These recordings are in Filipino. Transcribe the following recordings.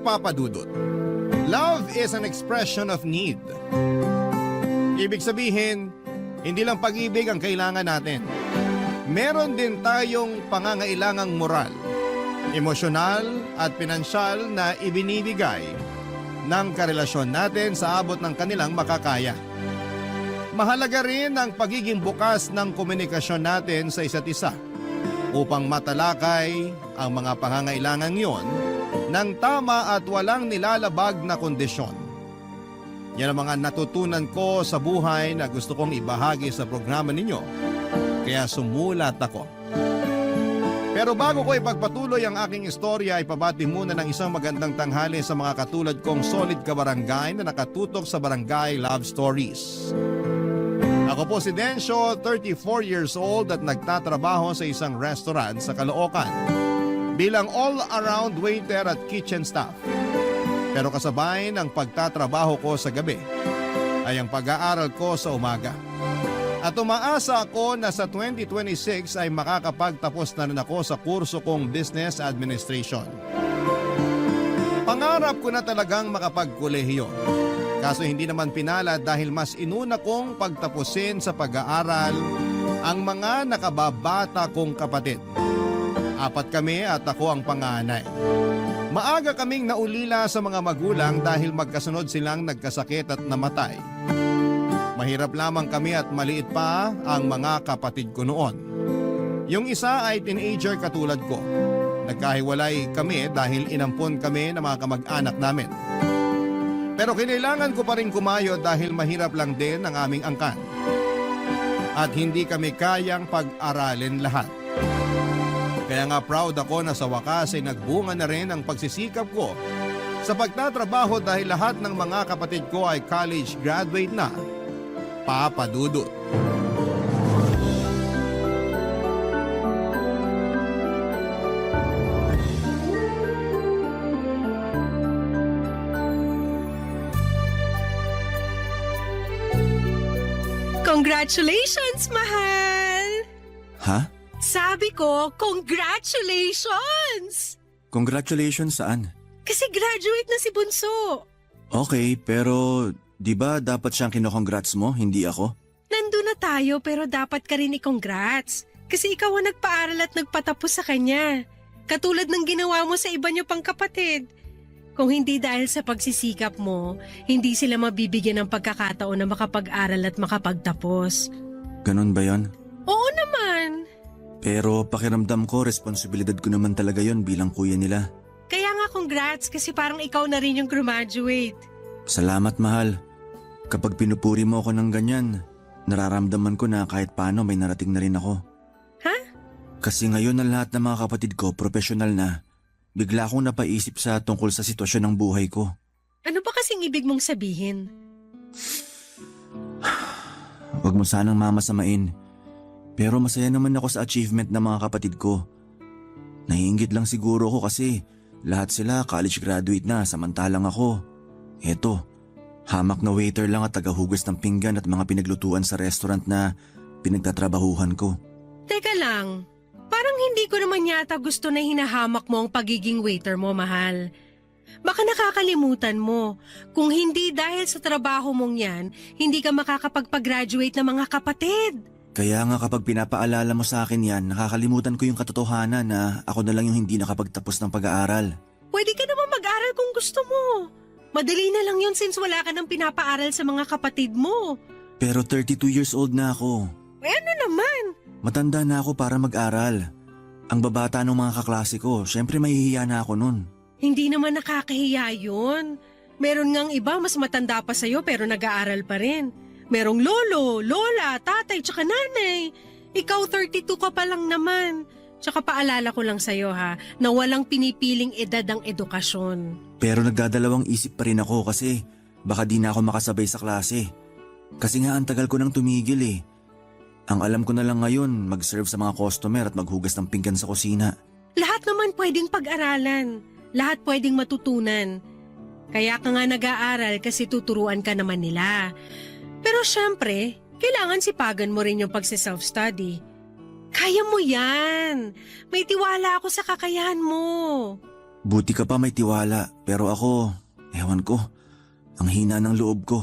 Papa Dudut. Love is an expression of need. Ibig sabihin, hindi lang pag-ibig ang kailangan natin. Meron din tayong pangangailangang moral, emosyonal at pinansyal na ibinibigay ng karelasyon natin sa abot ng kanilang makakaya. Mahalaga rin ang pagiging bukas ng komunikasyon natin sa isa't isa upang matalakay ang mga pangangailangan yon ng tama at walang nilalabag na kondisyon. Yan ang mga natutunan ko sa buhay na gusto kong ibahagi sa programa ninyo, kaya sumulat ako. Pero bago ko ipagpatuloy ang aking istorya, ipabati muna ng isang magandang tanghali sa mga katulad kong solid kabarangay na nakatutok sa Barangay Love Stories. Ako po si Dencio, 34 years old at nagtatrabaho sa isang restaurant sa Caloocan bilang all-around waiter at kitchen staff. Pero kasabay ng pagtatrabaho ko sa gabi ay ang pag-aaral ko sa umaga. At umaasa ako na sa 2026 ay makakapagtapos na rin ako sa kurso kong Business Administration. Pangarap ko na talagang makapagkolehiyo. Kaso hindi naman pinala dahil mas inuna kong pagtapusin sa pag-aaral ang mga nakababata kong kapatid. 4 kami at ako ang panganay. Maaga kaming naulila sa mga magulang dahil magkasunod silang nagkasakit at namatay. Mahirap lamang kami at maliit pa ang mga kapatid ko noon. Yung isa ay teenager katulad ko. Nagkahiwalay kami dahil inampon kami ng mga kamag-anak namin. Pero kinailangan ko pa rin kumayo dahil mahirap lang din ang aming angkan. At hindi kami kayang pag-aralin lahat. Kaya nga proud ako na sa wakas ay nagbunga na rin ang pagsisikap ko sa pagtatrabaho dahil lahat ng mga kapatid ko ay college graduate na. Papa Dudut. Congratulations, mahal! Ha? Sabi ko, congratulations! Congratulations saan? Kasi graduate na si Bunso. Okay, pero di ba dapat siyang kino-congrats mo, hindi ako? Nandun na tayo pero dapat ka rin i-congrats. Kasi ikaw ang nagpaaral at nagpatapos sa kanya. Katulad ng ginawa mo sa iba niyo pang kapatid. Kung hindi dahil sa pagsisikap mo, hindi sila mabibigyan ng pagkakataon na makapag-aral at makapagtapos. Ganun ba yon? Oo naman. Pero pakiramdam ko, responsibilidad ko naman talaga yon bilang kuya nila. Kaya nga congrats kasi parang ikaw na rin yung graduate. Salamat, mahal. Kapag pinupuri mo ako ng ganyan, nararamdaman ko na kahit paano may narating na rin ako. Ha? Kasi ngayon ang lahat ng mga kapatid ko profesional na. Bigla akong napaisip sa tungkol sa sitwasyon ng buhay ko. Ano ba kasing ibig mong sabihin? Huwag mo sanang mamasamain. Pero masaya naman ako sa achievement ng mga kapatid ko. Naiinggit lang siguro ko kasi lahat sila college graduate na samantalang ako. Eto, hamak na waiter lang at tagahugas ng pinggan at mga pinaglutuan sa restaurant na pinagtatrabahuhan ko. Teka lang, parang hindi ko naman yata gusto na hinahamak mo ang pagiging waiter mo, mahal. Baka nakakalimutan mo, kung hindi dahil sa trabaho mong yan, hindi ka makakapagpag-graduate ng mga kapatid. Kaya nga kapag pinapaalala mo sa akin yan, nakakalimutan ko yung katotohanan na ako na lang yung hindi nakapagtapos ng pag-aaral. Pwede ka naman mag-aral kung gusto mo. Madali na lang yun since wala ka nang pinapaaral sa mga kapatid mo. Pero 32 years old na ako. Eh ano naman? Matanda na ako para mag-aral. Ang babata ng mga kaklase ko, syempre mahihiya na ako nun. Hindi naman nakakahiya yun. Meron ngang iba mas matanda pa sa'yo pero nag-aaral pa rin. Merong lolo, lola, tatay, tsaka nanay. Ikaw 32 ka pa lang naman. Tsaka paalala ko lang sa'yo ha, na walang pinipiling edad ang edukasyon. Pero nagdadalawang isip pa rin ako kasi baka di na ako makasabay sa klase. Kasi nga ang tagal ko nang tumigil eh. Ang alam ko na lang ngayon, mag-serve sa mga customer at maghugas ng pinggan sa kusina. Lahat naman pwedeng pag-aralan. Lahat pwedeng matutunan. Kaya ka nga nag-aaral kasi tuturuan ka naman nila. Pero syempre, kailangan sipagan mo rin yung pagsi-self-study. Kaya mo yan. May tiwala ako sa kakayahan mo. Buti ka pa may tiwala, pero ako, ewan ko, ang hina ng loob ko.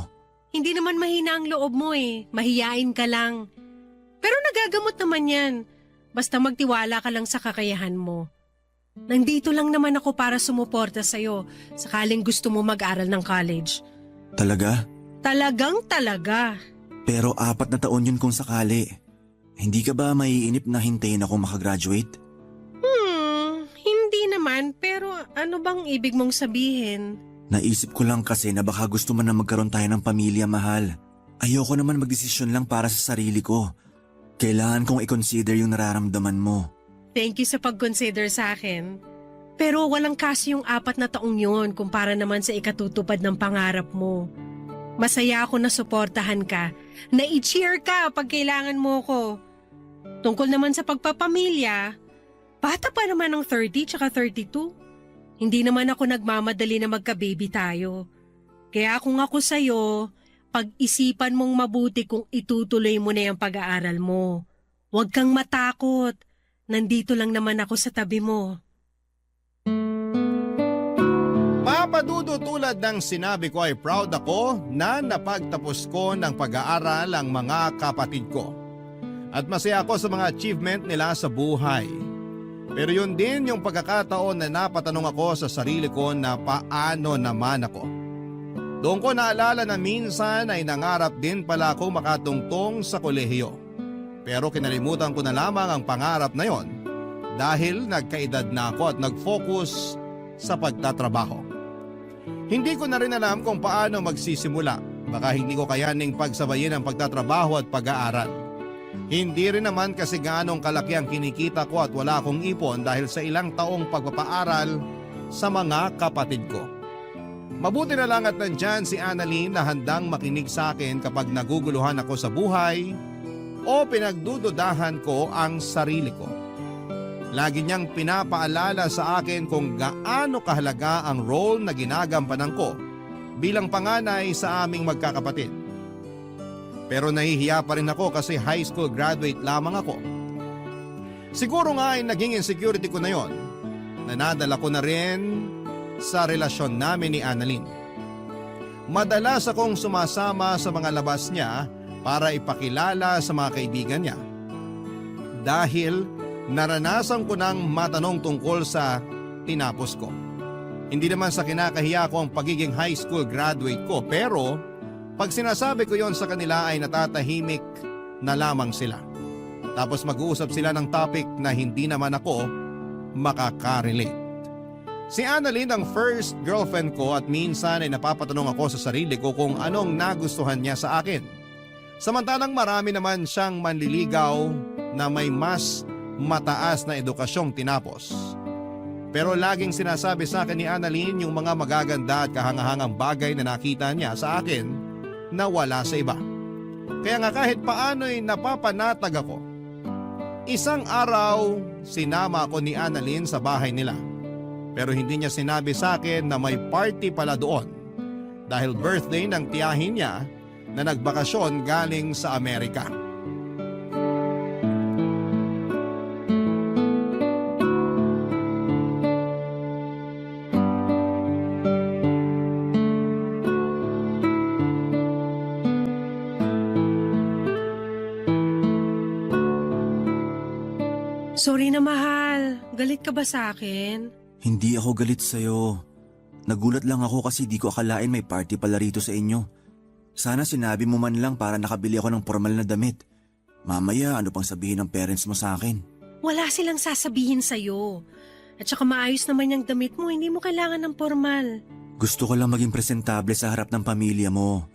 Hindi naman mahina ang loob mo eh. Mahiyain ka lang. Pero nagagamot naman yan. Basta magtiwala ka lang sa kakayahan mo. Nandito lang naman ako para sumuporta sa'yo sakaling gusto mo mag-aral ng college. Talaga? Talagang talaga. Pero 4 na taon yun kung sakali. Hindi ka ba maiinip na hintayin ako makagraduate? Hindi naman. Pero ano bang ibig mong sabihin? Naisip ko lang kasi na baka gusto mo na magkaroon tayo ng pamilya, mahal. Ayoko naman magdesisyon lang para sa sarili ko. Kailangan kong i-consider yung nararamdaman mo. Thank you sa pag-consider sa akin. Pero walang kasi yung 4 na taong yun kumpara naman sa ikatutupad ng pangarap mo. Masaya ako na suportahan ka, na i-cheer ka pag kailangan mo ko. Tungkol naman sa pagpapamilya, bata pa naman ng 30 tsaka 32. Hindi naman ako nagmamadali na magka-baby tayo. Kaya kung ako sa'yo, pag-isipan mong mabuti kung itutuloy mo na yung pag-aaral mo. Huwag kang matakot. Nandito lang naman ako sa tabi mo. Papadudo tulad ng sinabi ko ay proud ako na napagtapos ko ng pag-aaral ang mga kapatid ko. At masaya ako sa mga achievement nila sa buhay. Pero yun din yung pagkakataon na napatanong ako sa sarili ko na paano naman ako. Doon ko naalala na minsan ay nangarap din pala ako makatungtong sa kolehiyo. Pero kinalimutan ko na lamang ang pangarap na yon dahil nagkaedad na ako at nag-focus sa pagtatrabaho. Hindi ko na rin alam kung paano magsisimula. Baka hindi ko kayaning pagsabayin ang pagtatrabaho at pag-aaral. Hindi rin naman kasi gaanong kalaki ang kinikita ko at wala akong ipon dahil sa ilang taong pagpapaaral sa mga kapatid ko. Mabuti na lang at nandyan si Annalyn na handang makinig sa akin kapag naguguluhan ako sa buhay o pinagdududahan ko ang sarili ko. Lagi niyang pinapaalala sa akin kung gaano kahalaga ang role na ginagampanan ko bilang panganay sa aming magkakapatid. Pero nahihiya pa rin ako kasi high school graduate lamang ako. Siguro nga ay naging insecurity ko na yon. Nanadala ko na rin sa relasyon namin ni Annalyn. Madalas akong sumasama sa mga labas niya para ipakilala sa mga kaibigan niya. Dahil naranasan ko nang matanong tungkol sa tinapos ko. Hindi naman sa kinakahiya ko ang pagiging high school graduate ko, pero pag sinasabi ko yon sa kanila ay natatahimik na lamang sila. Tapos mag-uusap sila ng topic na hindi naman ako makakarelate. Si Annalyn ang first girlfriend ko at minsan ay napapatanong ako sa sarili ko kung anong nagustuhan niya sa akin. Samantalang marami naman siyang manliligaw na may mas mataas na edukasyong tinapos. Pero laging sinasabi sa akin ni Annalyn yung mga magaganda at kahangahangang bagay na nakita niya sa akin na wala sa iba. Kaya nga kahit paano'y napapanatag ako. Isang araw, sinama ako ni Annalyn sa bahay nila. Pero hindi niya sinabi sa akin na may party pala doon dahil birthday ng tiyahin niya na nagbakasyon galing sa Amerika. Sorry na mahal. Galit ka ba sa akin? Hindi ako galit sa'yo. Nagulat lang ako kasi di ko akalain may party pala rito sa inyo. Sana sinabi mo man lang para nakabili ako ng formal na damit. Mamaya ano pang sabihin ng parents mo sa akin? Wala silang sasabihin sa'yo. At saka maayos naman yung damit mo, hindi mo kailangan ng formal. Gusto ko lang maging presentable sa harap ng pamilya mo.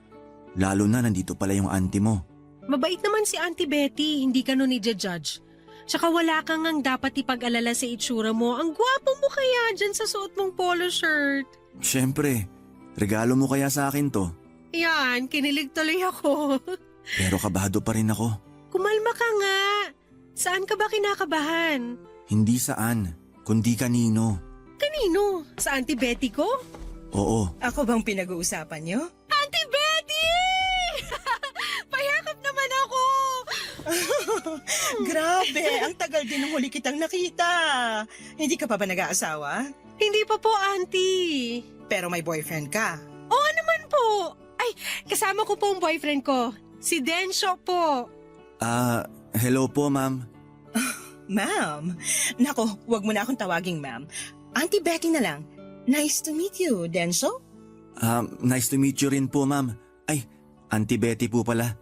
Lalo na nandito pala yung auntie mo. Mabait naman si Auntie Betty, hindi ka nun i-judge. Tsaka wala kang ang dapat ipag-alala sa itsura mo. Ang gwapo mo kaya dyan sa suot mong polo shirt. Siyempre, regalo mo kaya sa akin to. Yan, kinilig tuloy ako. Pero kabado pa rin ako. Kumalma ka nga. Saan ka ba kinakabahan? Hindi saan, kundi kanino. Kanino? Sa Auntie Betty ko? Oo, Ako bang pinag-uusapan niyo? Auntie Betty! Payakap naman ako! Grabe, ang tagal din ng huli kitang nakita. Hindi ka pa ba nag-aasawa? Hindi pa po, Auntie. Pero may boyfriend ka. Oo naman po. Ay, kasama ko po ang boyfriend ko. Si Densho po. Hello po ma'am. Ma'am. Nako, wag mo na akong tawaging ma'am. Auntie Betty na lang. Nice to meet you, Denso. Nice to meet you rin po ma'am. Ay, Auntie Betty po pala.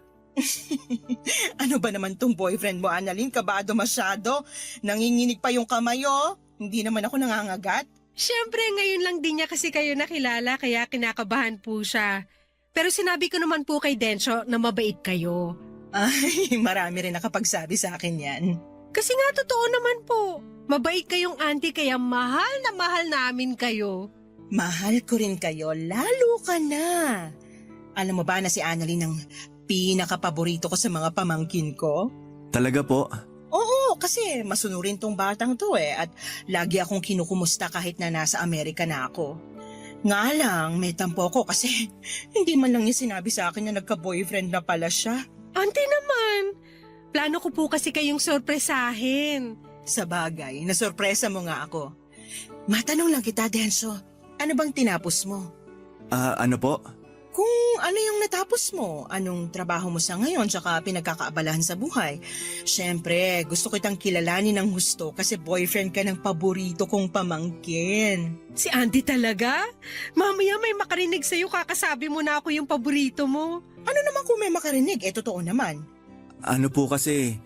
Ano ba naman tong boyfriend mo, Annalyn? Kabado masyado. Nanginginig pa yung kamay, oh. Hindi naman ako nangangagat. Siyempre, ngayon lang din niya kasi kayo nakilala kaya kinakabahan po siya. Pero sinabi ko naman po kay Densho na mabait kayo. Ay, marami rin nakapagsabi sa akin yan. Kasi nga totoo naman po. Mabait kayong auntie kaya mahal na mahal namin kayo. Mahal ko rin kayo, lalo ka na. Alam mo ba na si Annalyn ang pinakapaborito ko sa mga pamangkin ko? Talaga po? Oo, kasi masunurin tong batang to at lagi akong kinukumusta kahit na nasa Amerika na ako. Nga lang, may tampo ko kasi hindi man lang niya sinabi sa akin na nagka-boyfriend na pala siya. Auntie naman, plano ko po kasi kayong sorpresahin. Sa bagay, nasorpresa mo nga ako. Matanong lang kita, Denso, ano bang tinapos mo? Ano po? Kung ano yung natapos mo, anong trabaho mo sa ngayon tsaka pinagkakaabalahan sa buhay. Siyempre, gusto kitang kilalanin ng husto kasi boyfriend ka ng paborito kong pamangkin. Si auntie talaga? Mamaya may makarinig sa'yo kakasabi mo na ako yung paborito mo. Ano naman kung may makarinig? Totoo naman. Ano po kasi,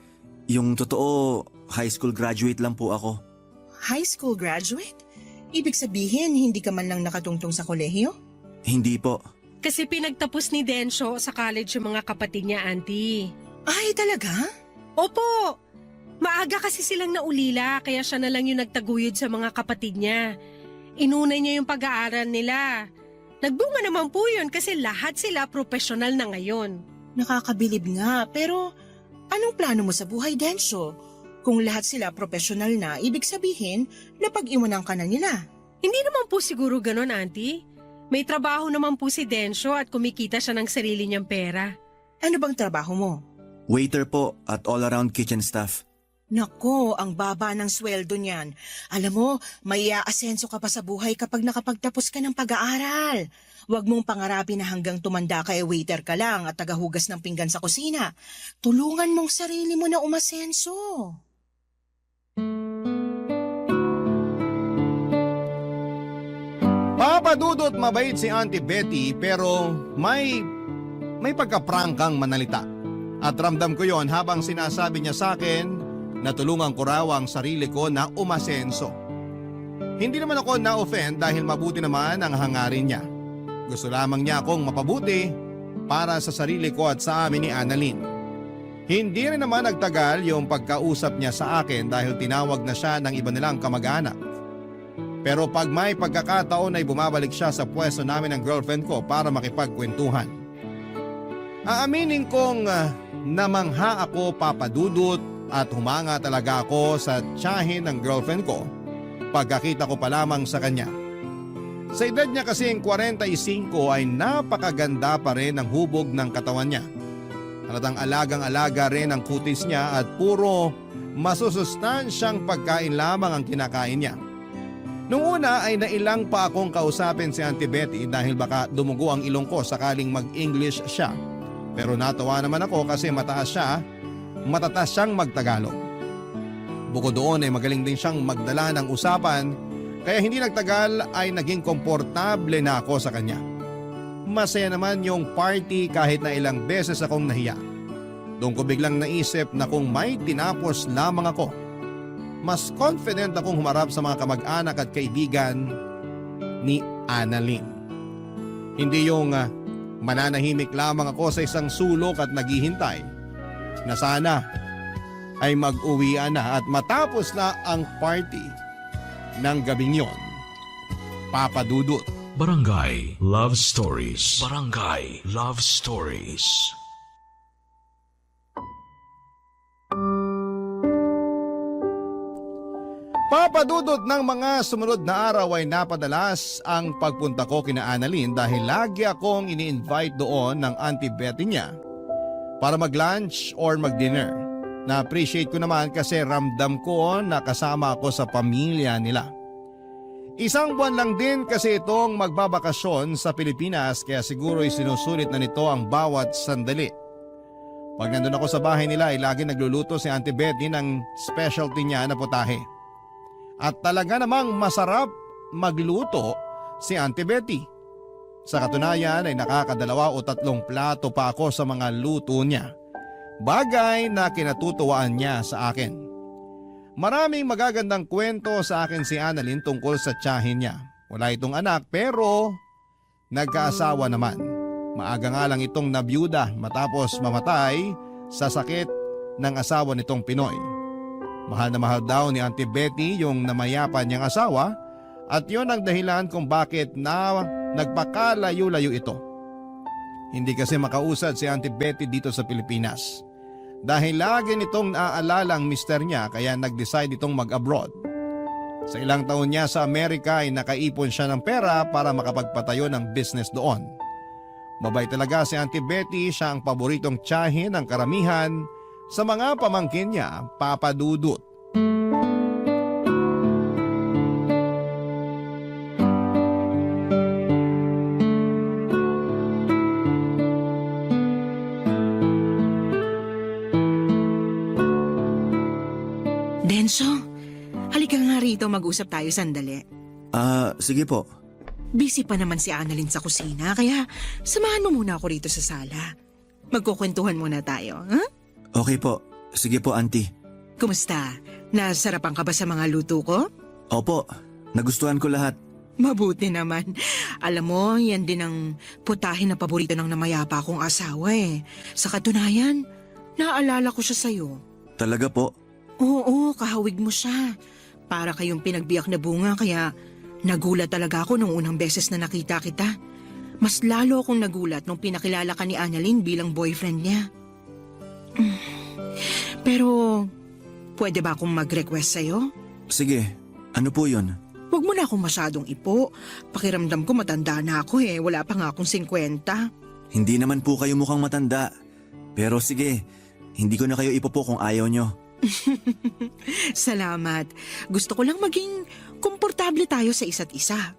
yung totoo, high school graduate lang po ako. High school graduate? Ibig sabihin, hindi ka man lang nakatungtong sa kolehiyo? Hindi po. Kasi pinagtapos ni Densho sa college yung mga kapatid niya, auntie. Ay, talaga? Opo! Maaga kasi silang naulila kaya siya na lang yung nagtaguyod sa mga kapatid niya. Inuna niya yung pag-aaral nila. Nagbunga naman po yun kasi lahat sila profesional na ngayon. Nakakabilib nga, pero anong plano mo sa buhay, Densho? Kung lahat sila profesional na, ibig sabihin, napag-iwanan ka na nila. Hindi naman po siguro ganon, auntie. May trabaho naman po si Densho at kumikita siya ng sarili niyang pera. Ano bang trabaho mo? Waiter po at all-around kitchen staff. Nako, ang baba ng sweldo niyan. Alam mo, may aasenso ka pa sa buhay kapag nakapagtapos ka ng pag-aaral. Huwag mong pangarapin na hanggang tumanda ka waiter ka lang at tagahugas ng pinggan sa kusina. Tulungan mong sarili mo na umasenso. Papadudot mabait si Auntie Betty pero may pagkaprangkang manalita. At ramdam ko yon habang sinasabi niya sa akin na tulungan ko raw ang sarili ko na umasenso. Hindi naman ako na-offend dahil mabuti naman ang hangarin niya. Gusto lamang niya akong mapabuti para sa sarili ko at sa amin ni Annalyn. Hindi rin naman nagtagal yung pagkausap niya sa akin dahil tinawag na siya ng iba nilang kamag-anak. Pero pag may pagkakataon ay bumabalik siya sa pwesto namin ng girlfriend ko para makipagkwentuhan. Aaminin kong namangha ako, papadudot, at humanga talaga ako sa tiyahin ng girlfriend ko pagkakita ko pa lamang sa kanya. Sa edad niya kasing 45 ay napakaganda pa rin ang hubog ng katawan niya. Halatang alagang-alaga rin ang kutis niya at puro masusustansyang pagkain lamang ang kinakain niya. Noong una ay nailang pa akong kausapin si Auntie Betty dahil baka dumugo ang ilong ko sakaling mag-English siya. Pero natawa naman ako kasi matatas siyang magtagalog. Bukod doon ay magaling din siyang magdala ng usapan kaya hindi nagtagal ay naging komportable na ako sa kanya. Masaya naman yung party kahit na ilang beses akong nahiya. Doon ko biglang naisip na kung may tinapos lamang ako, mas confident akong humarap sa mga kamag-anak at kaibigan ni Annalyn. Hindi yung mananahimik lamang ako sa isang sulok at naghihintay na sana ay mag-uwian na at matapos na ang party ng gabing yon. Papadudot. Barangay Love Stories. Barangay Love Stories. Papadudot ng mga sumunod na araw ay napadalas ang pagpunta ko kina Annalyn dahil lagi akong ini-invite doon ng Auntie Betty niya para mag-lunch or mag-dinner. Na-appreciate ko naman kasi ramdam ko na kasama ako sa pamilya nila. Isang buwan lang din kasi itong magbabakasyon sa Pilipinas kaya siguro isinusulit na nito ang bawat sandali. Pag nandun ako sa bahay nila ay lagi nagluluto si Auntie Betty ng specialty niya na putahe. At talaga namang masarap magluto si Auntie Betty. Sa katunayan ay nakakadalawa o 3 plato pa ako sa mga luto niya. Bagay na kinatutuwaan niya sa akin. Maraming magagandang kwento sa akin si Annalyn tungkol sa tiyahin niya. Wala itong anak pero nagkaasawa naman. Maaga nga lang itong nabiyuda matapos mamatay sa sakit ng asawa nitong Pinoy. Mahal na mahal daw ni Auntie Betty yung namayapan niyang asawa at yon ang dahilan kung bakit nagpakalayo-layo ito. Hindi kasi makausad si Auntie Betty dito sa Pilipinas. Dahil lagi nitong naaalala ang mister niya kaya nag-decide itong mag-abroad. Sa ilang taon niya sa Amerika ay nakaipon siya ng pera para makapagpatayo ng business doon. Mabait talaga si Auntie Betty, siya ang paboritong tiyahin ng karamihan sa mga pamangkin niya, Papa Dudut. Denso, halika nga rito mag-usap tayo sandali. Sige po. Busy pa naman si Annalyn sa kusina, kaya samahan mo muna ako rito sa sala. Magkukwentuhan muna tayo, ha? Okay po. Sige po, Auntie. Kumusta? Nasarapan ka ba sa mga luto ko? Opo, nagustuhan ko lahat. Mabuti naman. Alam mo, yan din ang putahin na paborito ng namayapa kong asawa eh. Sa katunayan, naalala ko siya sa'yo. Talaga po? Oo, kahawig mo siya. Para kayong pinagbiyak na bunga kaya nagulat talaga ako nung unang beses na nakita kita. Mas lalo akong nagulat nung pinakilala ka ni Annalyn bilang boyfriend niya. Pero, pwede ba akong mag-request sa'yo? Sige, ano po yun? Huwag mo na akong masyadong ipo. Pakiramdam ko matanda na ako eh. Wala pa nga akong 50. Hindi naman po kayo mukhang matanda. Pero sige, hindi ko na kayo ipopo kung ayaw nyo. Salamat. Gusto ko lang maging komportable tayo sa isa't isa.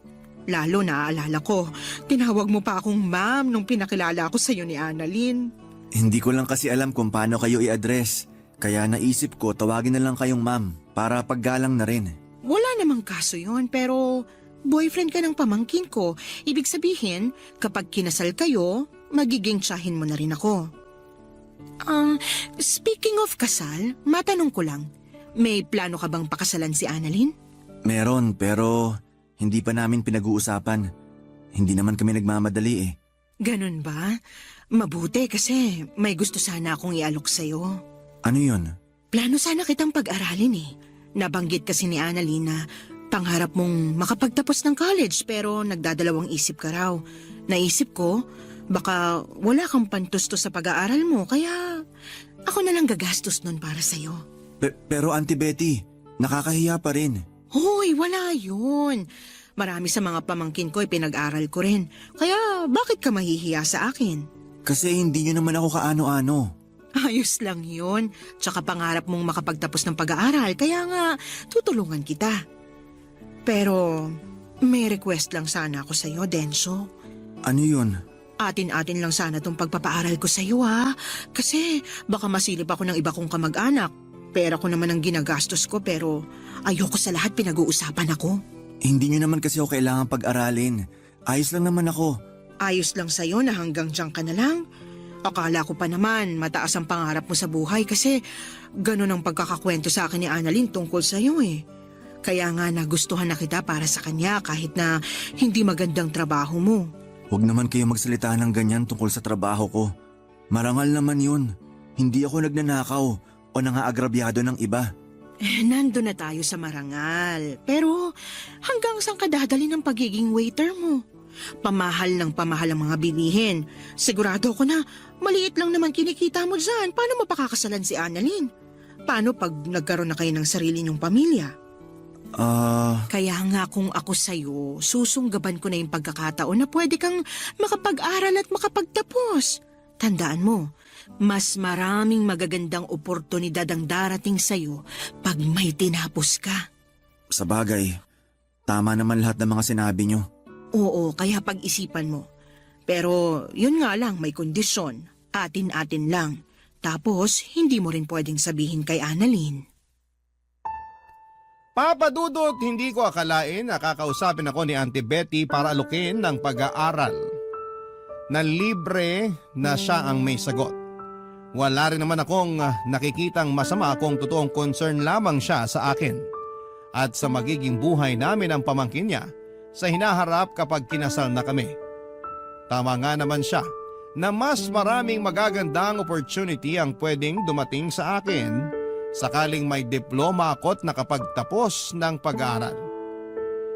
Lalo naaalala ko, tinawag mo pa akong ma'am nung pinakilala ako sa'yo ni Annalyn. Hindi ko lang kasi alam kung paano kayo i-address. Kaya naisip ko tawagin na lang kayong ma'am para paggalang na rin. Wala namang kaso yon, pero boyfriend ka ng pamangkin ko. Ibig sabihin, kapag kinasal kayo, magiging tiyahin mo na rin ako. Speaking of kasal, matanong ko lang, may plano ka bang pakasalan si Annalyn? Meron pero hindi pa namin pinag-uusapan. Hindi naman kami nagmamadali eh. Ganun ba? Mabuti kasi may gusto sana akong ialok sa'yo. Ano yun? Plano sana kitang pag-aralin eh. Nabanggit kasi ni Annalyn na pangarap mong makapagtapos ng college pero nagdadalawang isip ka raw. Naisip ko, baka wala kang pantusto sa pag-aaral mo kaya ako na lang gagastos nun para sa'yo. Pero Auntie Betty, nakakahiya pa rin. Hoy, wala yun. Marami sa mga pamangkin ko ay pinag-aral ko rin. Kaya bakit ka mahihiya sa akin? Kasi hindi nyo naman ako kaano-ano. Ayos lang yun. Tsaka pangarap mong makapagtapos ng pag-aaral, kaya nga tutulungan kita. Pero may request lang sana ako sa'yo, Denso. Ano yun? Atin-atin lang sana tong pagpapaaral ko sa'yo ha. Kasi baka masilip ako ng iba kong kamag-anak. Pera ko naman ang ginagastos ko pero ayoko sa lahat pinag-uusapan ako. Hindi nyo naman kasi ako kailangan pag-aralin. Ayos lang naman ako. Ayos lang sa'yo na hanggang diyan ka na lang. Akala ko pa naman mataas ang pangarap mo sa buhay kasi ganun ang pagkakakwento sa akin ni Annalyn tungkol sa'yo eh. Kaya nga nagustuhan na kita para sa kanya kahit na hindi magandang trabaho mo. Huwag naman kayo magsalita ng ganyan tungkol sa trabaho ko. Marangal naman yun. Hindi ako nagnanakaw o nangaagrabyado ng iba. Nando na tayo sa marangal. Pero hanggang saan ka dadali ng pagiging waiter mo? Pamahal ng pamahal ang mga bilihin. Sigurado ko na maliit lang naman kinikita mo dyan. Paano mo pakakasalan si Annalyn? Paano pag nagkaroon na kayo ng sarili niyong pamilya? Kaya nga kung ako sa'yo, susunggaban ko na yung pagkakataon na pwede kang makapag-aral at makapagtapos. Tandaan mo, mas maraming magagandang oportunidad ang darating sa'yo pag may tinapos ka. Sa bagay, tama naman lahat ng mga sinabi nyo. Oo, kaya pag-isipan mo. Pero yun nga lang, may kondisyon. Atin-atin lang. Tapos, hindi mo rin pwedeng sabihin kay Annalyn. Papa Dudut, hindi ko akalain na kakausapin ako ni Auntie Betty para alukin ng pag-aaral. Na libre na siya ang may sagot. Wala rin naman akong nakikitang masama kung totoong concern lamang siya sa akin at sa magiging buhay namin ang pamangkin niya sa hinaharap kapag kinasal na kami. Tama nga naman siya na mas maraming magagandang opportunity ang pwedeng dumating sa akin sakaling may diploma ako't nakapagtapos ng pag-aaral.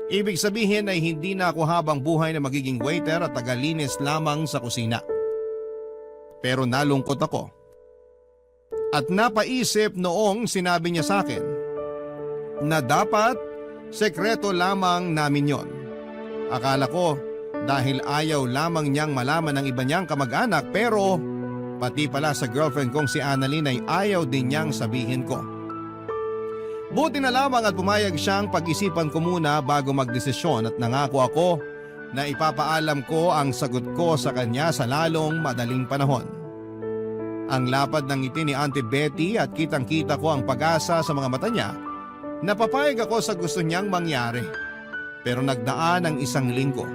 Ibig sabihin ay hindi na ako habang buhay na magiging waiter at tagalinis lamang sa kusina. Pero nalungkot ako. At napaisip noong sinabi niya sa akin na dapat sekreto lamang namin yon. Akala ko dahil ayaw lamang niyang malaman ng iba niyang kamag-anak pero pati pala sa girlfriend kong si Annalyn ay ayaw din niyang sabihin ko. Buti na lamang at pumayag siyang pag-isipan ko muna bago magdesisyon at nangako ako na ipapaalam ko ang sagot ko sa kanya sa lalong madaling panahon. Ang lapad ng ngiti ni Auntie Betty at kitang-kita ko ang pag-asa sa mga mata niya. Napapayag ako sa gusto niyang mangyari. Pero nagdaan ang 1 linggo.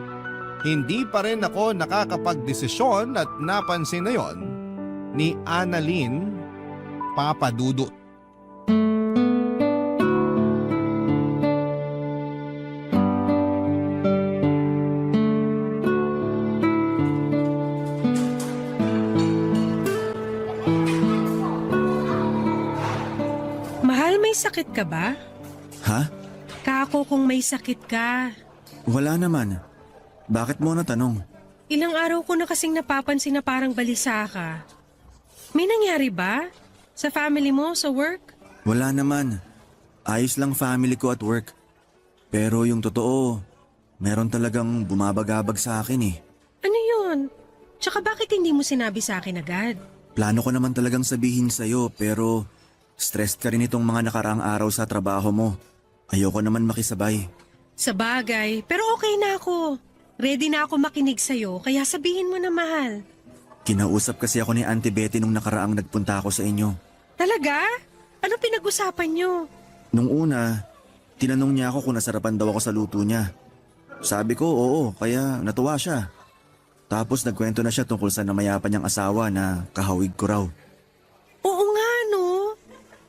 Hindi pa rin ako nakakapagdesisyon at napansin na yon ni Annalyn, Papa Dudut. Mahal, may sakit ka ba? Ha? Kako kung may sakit ka. Wala naman. Bakit mo natanong? Ilang araw ko na kasing napapansin na parang balisa ka. May nangyari ba? Sa family mo, sa work? Wala naman. Ayos lang family ko at work. Pero yung totoo, meron talagang bumabagabag sa akin eh. Ano yun? Tsaka bakit hindi mo sinabi sa akin agad? Plano ko naman talagang sabihin sa'yo pero stressed ka rin itong mga nakaraang araw sa trabaho mo. Ayoko naman makisabay. Sa bagay, pero okay na ako. Ready na ako makinig sa'yo, kaya sabihin mo na, mahal. Kinausap kasi ako ni Auntie Betty nung nakaraang nagpunta ako sa inyo. Talaga? Ano pinag-usapan nyo? Nung una, tinanong niya ako kung nasarapan daw ako sa luto niya. Sabi ko oo, kaya natuwa siya. Tapos nagkwento na siya tungkol sa namayapan niyang asawa na kahawig ko raw. Oo nga, no?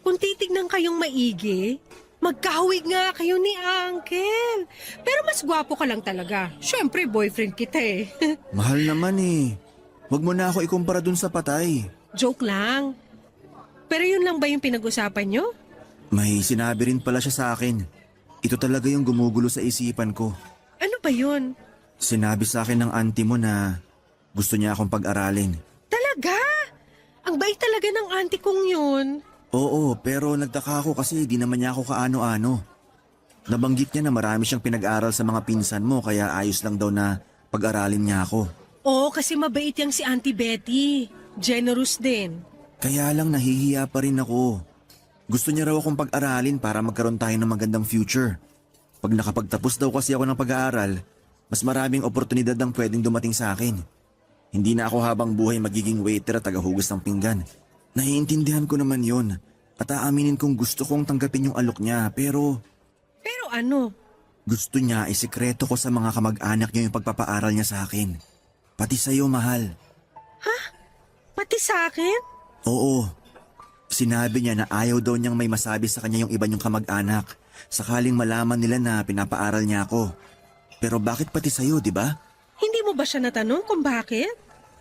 Kung titignan kayong maigi, magkahawig nga kayo ni Uncle. Pero mas gwapo ka lang talaga. Siyempre, boyfriend kita eh. Mahal naman eh. Huwag mo na ako ikumpara dun sa patay. Joke lang. Pero yun lang ba yung pinag-usapan nyo? May sinabi rin pala siya sa akin. Ito talaga yung gumugulo sa isipan ko. Ano ba yun? Sinabi sa akin ng auntie mo na gusto niya akong pag-aralin. Talaga? Ang bait talaga ng auntie kong yun. Oo, pero nagtaka ako kasi di naman niya ako kaano-ano. Nabanggit niya na marami siyang pinag-aral sa mga pinsan mo kaya ayos lang daw na pag-aralin niya ako. Oo, kasi mabait yang si Auntie Betty. Generous din. Kaya lang nahihiya pa rin ako. Gusto niya raw akong pag-aralin para magkaroon tayo ng magandang future. Pag nakapagtapos daw kasi ako ng pag-aaral, mas maraming oportunidad ang pwedeng dumating sa akin. Hindi na ako habang buhay magiging waiter at tagahugas ng pinggan. Naiintindihan ko naman yon at aaminin kong gusto kong tanggapin yung alok niya pero Pero ano? gusto niya isikreto ko sa mga kamag-anak niya yung pagpapaaral niya sa akin. Pati sa'yo, mahal. Pati sa akin? Oo. Sinabi niya na ayaw daw niyang may masabi sa kanya yung iba niyong kamag-anak sakaling malaman nila na pinapaaral niya ako. Pero bakit pati sa'yo, di ba? Hindi mo ba siya natanong kung bakit?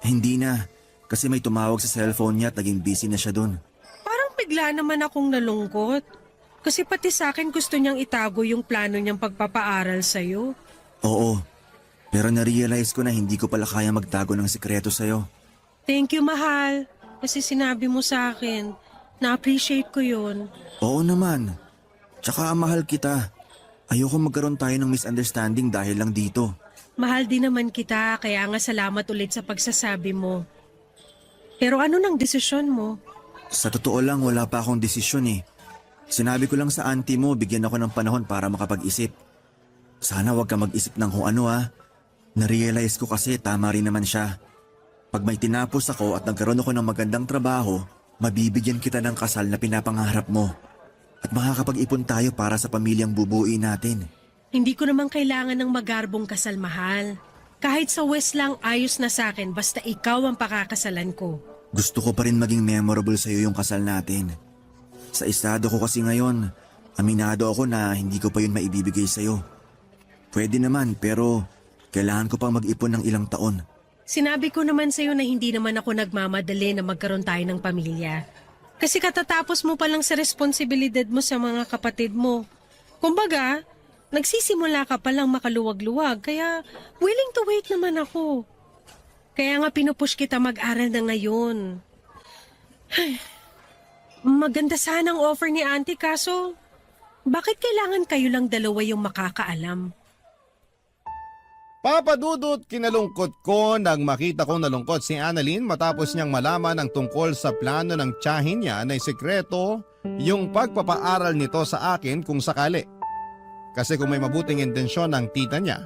Hindi na. Kasi may tumawag sa cellphone niya at naging busy na siya dun. Parang bigla naman akong nalungkot. Kasi pati sa akin gusto niyang itago yung plano niyang pagpapaaral sa'yo. Oo. Pero na-realize ko na hindi ko pala kaya magtago ng sikreto sa'yo. Thank you, mahal. Kasi sinabi mo sa akin. Na-appreciate ko yun. Oo naman. Tsaka mahal kita. Ayoko magkaroon tayo ng misunderstanding dahil lang dito. Mahal din naman kita, kaya nga salamat ulit sa pagsasabi mo. Pero ano nang desisyon mo? Sa totoo lang, wala pa akong desisyon eh. Sinabi ko lang sa auntie mo, bigyan ako ng panahon para makapag-isip. Sana wag ka mag-isip ng kung ano ha. Narealize ko kasi tama rin naman siya. Pag may tinapos ako at nagkaroon ako ng magandang trabaho, mabibigyan kita ng kasal na pinapangarap mo. At makakapag-ipon tayo para sa pamilyang bubuuin natin. Hindi ko naman kailangan ng magarbong kasal, mahal. Kahit sa West lang ayos na sa akin basta ikaw ang pakakasalan ko. Gusto ko pa rin maging memorable sa'yo yung kasal natin. Sa estado ko kasi ngayon, aminado ako na hindi ko pa yun maibibigay sa'yo. Pwede naman pero kailangan ko pang mag-ipon ng ilang taon. Sinabi ko naman sa'yo na hindi naman ako nagmamadali na magkaroon tayo ng pamilya. Kasi katatapos mo pa lang sa responsibilidad mo sa mga kapatid mo. Kumbaga, nagsisimula ka pa lang makaluwag-luwag kaya willing to wait naman ako. Kaya nga pinupush kita mag-aral na ngayon. Ay, maganda sana ang offer ni Auntie kaso bakit kailangan kayo lang dalawa yung makakaalam? Papa Dudut, kinalungkot ko nang makita kong nalungkot si Annalyn matapos niyang malaman ang tungkol sa plano ng tiyahin niya na sikreto yung pagpapaaral nito sa akin kung sakali. Kasi kung may mabuting intensyon ng tita niya,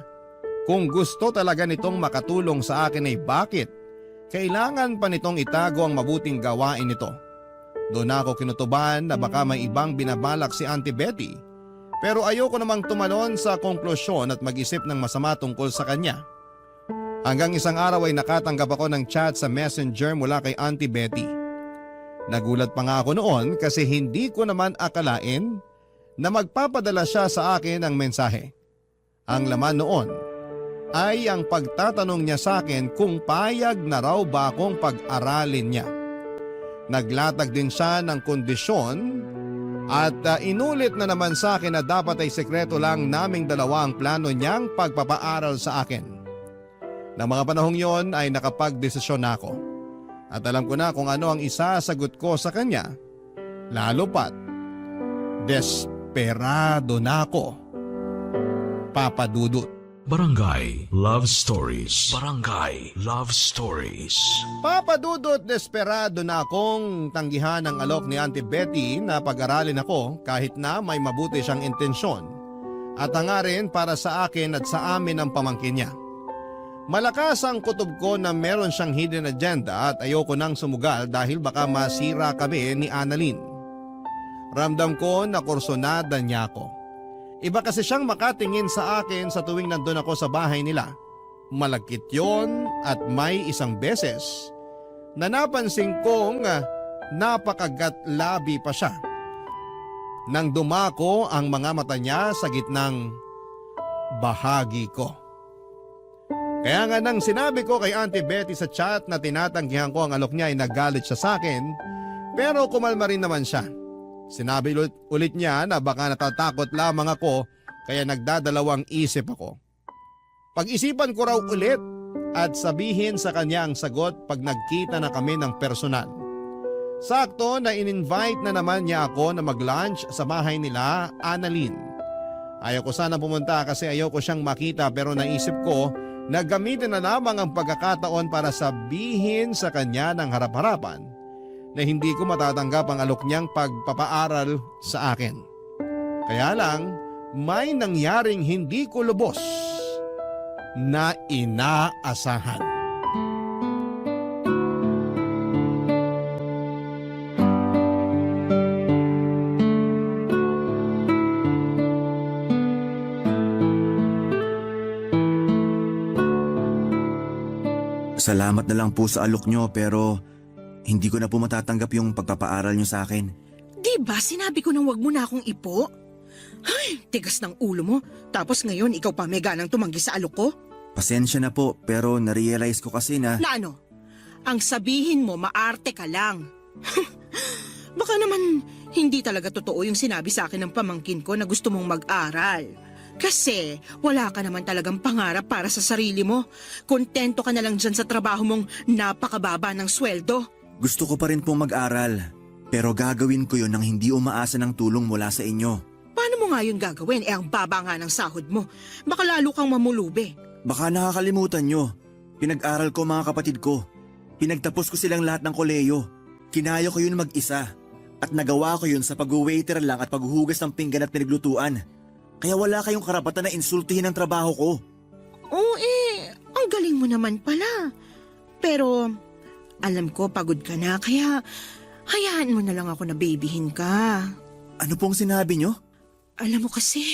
kung gusto talaga nitong makatulong sa akin ay bakit kailangan pa nitong itago ang mabuting gawain nito. Doon ako kinutuban na baka may ibang binabalak si Auntie Betty. Pero ayoko namang tumalon sa konklusyon at mag-isip ng masama tungkol sa kanya. Hanggang isang araw ay nakatanggap ako ng chat sa messenger mula kay Auntie Betty. Nagulat pa nga ako noon kasi hindi ko naman akalain na magpapadala siya sa akin ng mensahe. Ang laman noon ay ang pagtatanong niya sa akin kung payag na raw ba akong pag-aralin niya. Naglatag din siya ng kondisyon at inulit na naman sa akin na dapat ay sekreto lang naming dalawa ang plano niyang pagpapaaral sa akin. Nang mga panahong yon ay nakapagdesisyon na ako. At alam ko na kung ano ang isasagot ko sa kanya. Lalo pat, desperado na ako. Papa Dudut. Barangay Love Stories. Barangay Love Stories. Papa Dudut, desperado na akong tanggihan ang alok ni Auntie Betty na pag-aralin ako kahit na may mabuti siyang intensyon at hangarin para sa akin at sa amin ang pamangkin niya. Malakas ang kutob ko na meron siyang hidden agenda at ayoko nang sumugal dahil baka masira kami ni Annalyn. Ramdam ko na kursonada niya ako. Iba kasi siyang makatingin sa akin sa tuwing nandun ako sa bahay nila. Malagkit yon at may isang beses na napansin kong napakagat-labi pa siya. Nang dumako ang mga mata niya sa gitnang bahagi ko. Kaya nga nang sinabi ko kay Auntie Betty sa chat na tinatanggihan ko ang alok niya ay nagalit siya sa akin, pero kumalma rin naman siya. Sinabi ulit niya na baka natatakot lamang ako kaya nagdadalawang isip ako. Pag-isipan ko raw ulit at sabihin sa kanya ang sagot pag nagkita na kami ng personal. Sakto na in-invite na naman niya ako na mag-lunch sa bahay nila, Annalyn. Ayaw ko sana pumunta kasi ayaw ko siyang makita pero naisip ko na gamitin na lamang ang pagkakataon para sabihin sa kanya ng harap-harapan na hindi ko matatanggap ang alok niyang pagpapaaral sa akin. Kaya lang, may nangyaring hindi ko lubos na inaasahan. Salamat na lang po sa alok nyo pero hindi ko na po matatanggap yung pagpapaaral nyo sa akin. Di ba sinabi ko nang wag mo na akong ipo? Ay, tigas ng ulo mo. Tapos ngayon ikaw pa may ganang tumanggi sa alok ko? Pasensya na po pero narealize ko kasi na… Na ano? Ang sabihin mo maarte ka lang. Baka naman hindi talaga totoo yung sinabi sa akin ng pamangkin ko na gusto mong mag-aral. Kasi wala ka naman talagang pangarap para sa sarili mo. Kontento ka na lang dyan sa trabaho mong napakababa ng sweldo. Gusto ko pa rin pong mag-aral pero gagawin ko yun nang hindi umaasa ng tulong mula sa inyo. Paano mo nga yun gagawin? Ang baba nga ng sahod mo. Baka lalo kang mamulubi. Baka nakakalimutan nyo. Pinag-aral ko mga kapatid ko. Pinagtapos ko silang lahat ng koleyo. Kinaya ko yun mag-isa. At nagawa ko yun sa pag-waiter lang at paghuhugas ng pinggan at pinaglutuan. Kaya wala kayong karapatan na insultuhin ang trabaho ko. Oo ang galing mo naman pala. Pero alam ko pagod ka na kaya hayaan mo na lang ako na babyhin ka. Ano pong sinabi nyo? Alam mo kasi,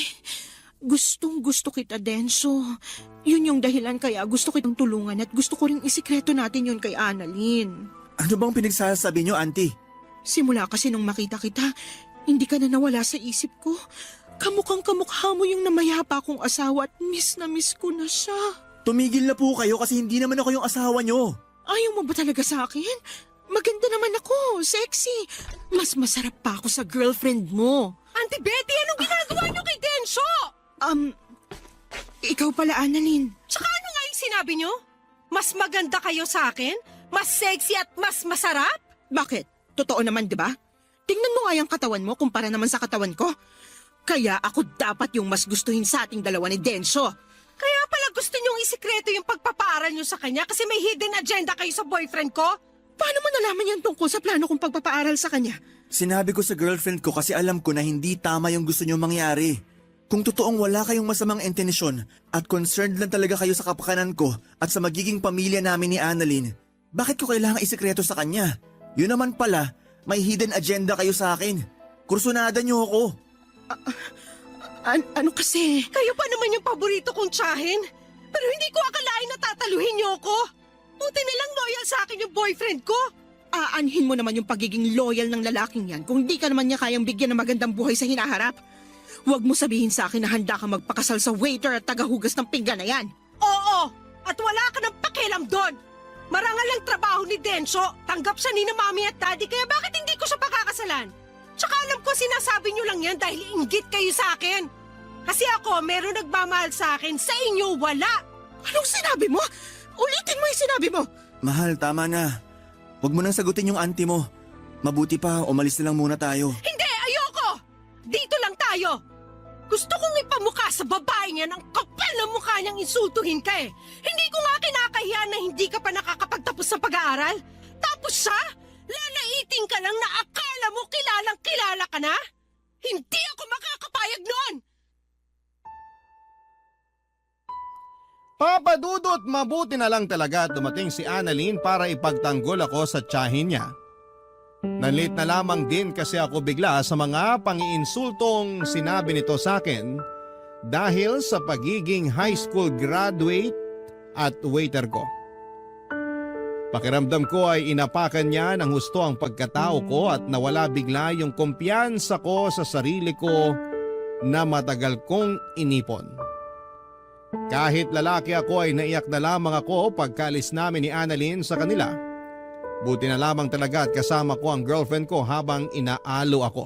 gustong gusto kita, Denso. Yun yung dahilan kaya gusto kitang tulungan at gusto ko rin isikreto natin yun kay Annalyn. Ano bang pinagsasabi nyo, auntie? Simula kasi nung makita kita, hindi ka na nawala sa isip ko. Kamukhang kamukha mo yung namayapa kong asawa at miss na miss ko na siya. Tumigil na po kayo kasi hindi naman ako yung asawa nyo. Ayaw mo ba talaga sa akin? Maganda naman ako, sexy. Mas masarap pa ako sa girlfriend mo. Auntie Betty, anong ginagawa niyo kay Densyo? Ikaw pala, Annalyn. Tsaka ano nga yung sinabi niyo? Mas maganda kayo sa akin? Mas sexy at mas masarap? Bakit? Totoo naman, di ba? Tingnan mo nga yung katawan mo kumpara naman sa katawan ko. Kaya ako dapat yung mas gustuhin sa ating dalawa ni Densyo. Kaya pala gusto niyong isikreto yung pagpapaaral niyo sa kanya kasi may hidden agenda kayo sa boyfriend ko? Paano mo nalaman yan tungkol sa plano kong pagpapaaral sa kanya? Sinabi ko sa girlfriend ko kasi alam ko na hindi tama yung gusto nyo mangyari. Kung totoong wala kayong masamang intensyon at concerned lang talaga kayo sa kapakanan ko at sa magiging pamilya namin ni Annalyn, bakit ko kailangan isikreto sa kanya? Yun naman pala, may hidden agenda kayo sa akin. Kursunada nyo ako. Ano kasi? Kayo pa naman yung paborito kong tsahin. Pero hindi ko akalain na tataluhin niyo ako. Buti nilang loyal sa akin yung boyfriend ko. Aanhin mo naman yung pagiging loyal ng lalaking yan kung di ka naman niya kayang bigyan ng magandang buhay sa hinaharap. Huwag mo sabihin sa akin na handa ka magpakasal sa waiter at tagahugas ng pinggan na yan. Oo, at wala ka ng pakialam doon. Marangal ang trabaho ni Densyo. Tanggap siya ni na mami at daddy kaya bakit hindi ko siya pakakasalan? Tsaka alam ko sinasabi niyo lang yan dahil inggit kayo sa akin. Kasi ako, meron nagmamahal sa akin, sa inyo wala. Anong sinabi mo? Ulitin mo yung sinabi mo. Mahal, tama na. Huwag mo nang sagutin yung auntie mo. Mabuti pa, umalis na lang muna tayo. Hindi, ayoko! Dito lang tayo. Gusto kong ipamukha sa babae niya ng kapal na mukha niyang insultuhin ka eh. Hindi ko nga kinakahiya na hindi ka pa nakakapagtapos sa pag-aaral. Tapos siya, lalaiting ka lang na akala mo kilalang kilala ka na? Hindi ako makakapayag noon! Papadudot, mabuti na lang talaga dumating si Annalyn para ipagtanggol ako sa tiyahin niya. Nalit na lamang din kasi ako bigla sa mga pangiinsultong sinabi nito sa akin dahil sa pagiging high school graduate at waiter ko. Pakiramdam ko ay inapakan niya ng husto ang pagkatao ko at nawala bigla yung kumpiyansa ko sa sarili ko na matagal kong inipon. Kahit lalaki ako ay naiyak na lamang ako pagkalis namin ni Annalyn sa kanila. Buti na lamang talaga at kasama ko ang girlfriend ko habang inaalo ako.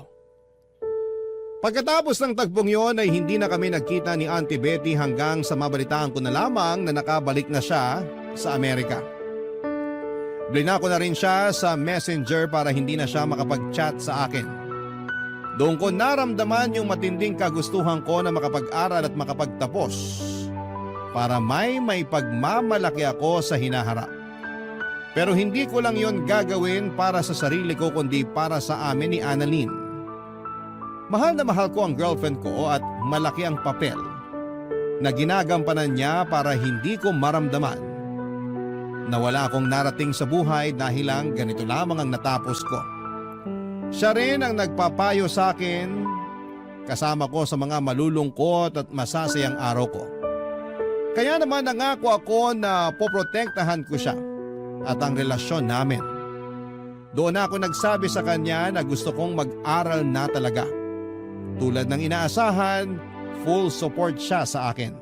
Pagkatapos ng tagpong yon ay hindi na kami nagkita ni Auntie Betty hanggang sa mabalitaan ko na lamang na nakabalik na siya sa Amerika. Blinako na rin siya sa messenger para hindi na siya makapag-chat sa akin. Doon ko naramdaman yung matinding kagustuhan ko na makapag-aral at makapagtapos para may pagmamalaki ako sa hinaharap. Pero hindi ko lang yon gagawin para sa sarili ko kundi para sa amin ni Annalyn. Mahal na mahal ko ang girlfriend ko at malaki ang papel na ginagampanan niya para hindi ko maramdaman na wala akong narating sa buhay dahil lang ganito lamang ang natapos ko. Siya rin ang nagpapayo sa akin kasama ko sa mga malulungkot at masasayang araw ko. Kaya naman nangako ako na poprotektahan ko siya at ang relasyon namin. Doon ako nagsabi sa kanya na gusto kong mag-aral na talaga. Tulad ng inaasahan, full support siya sa akin.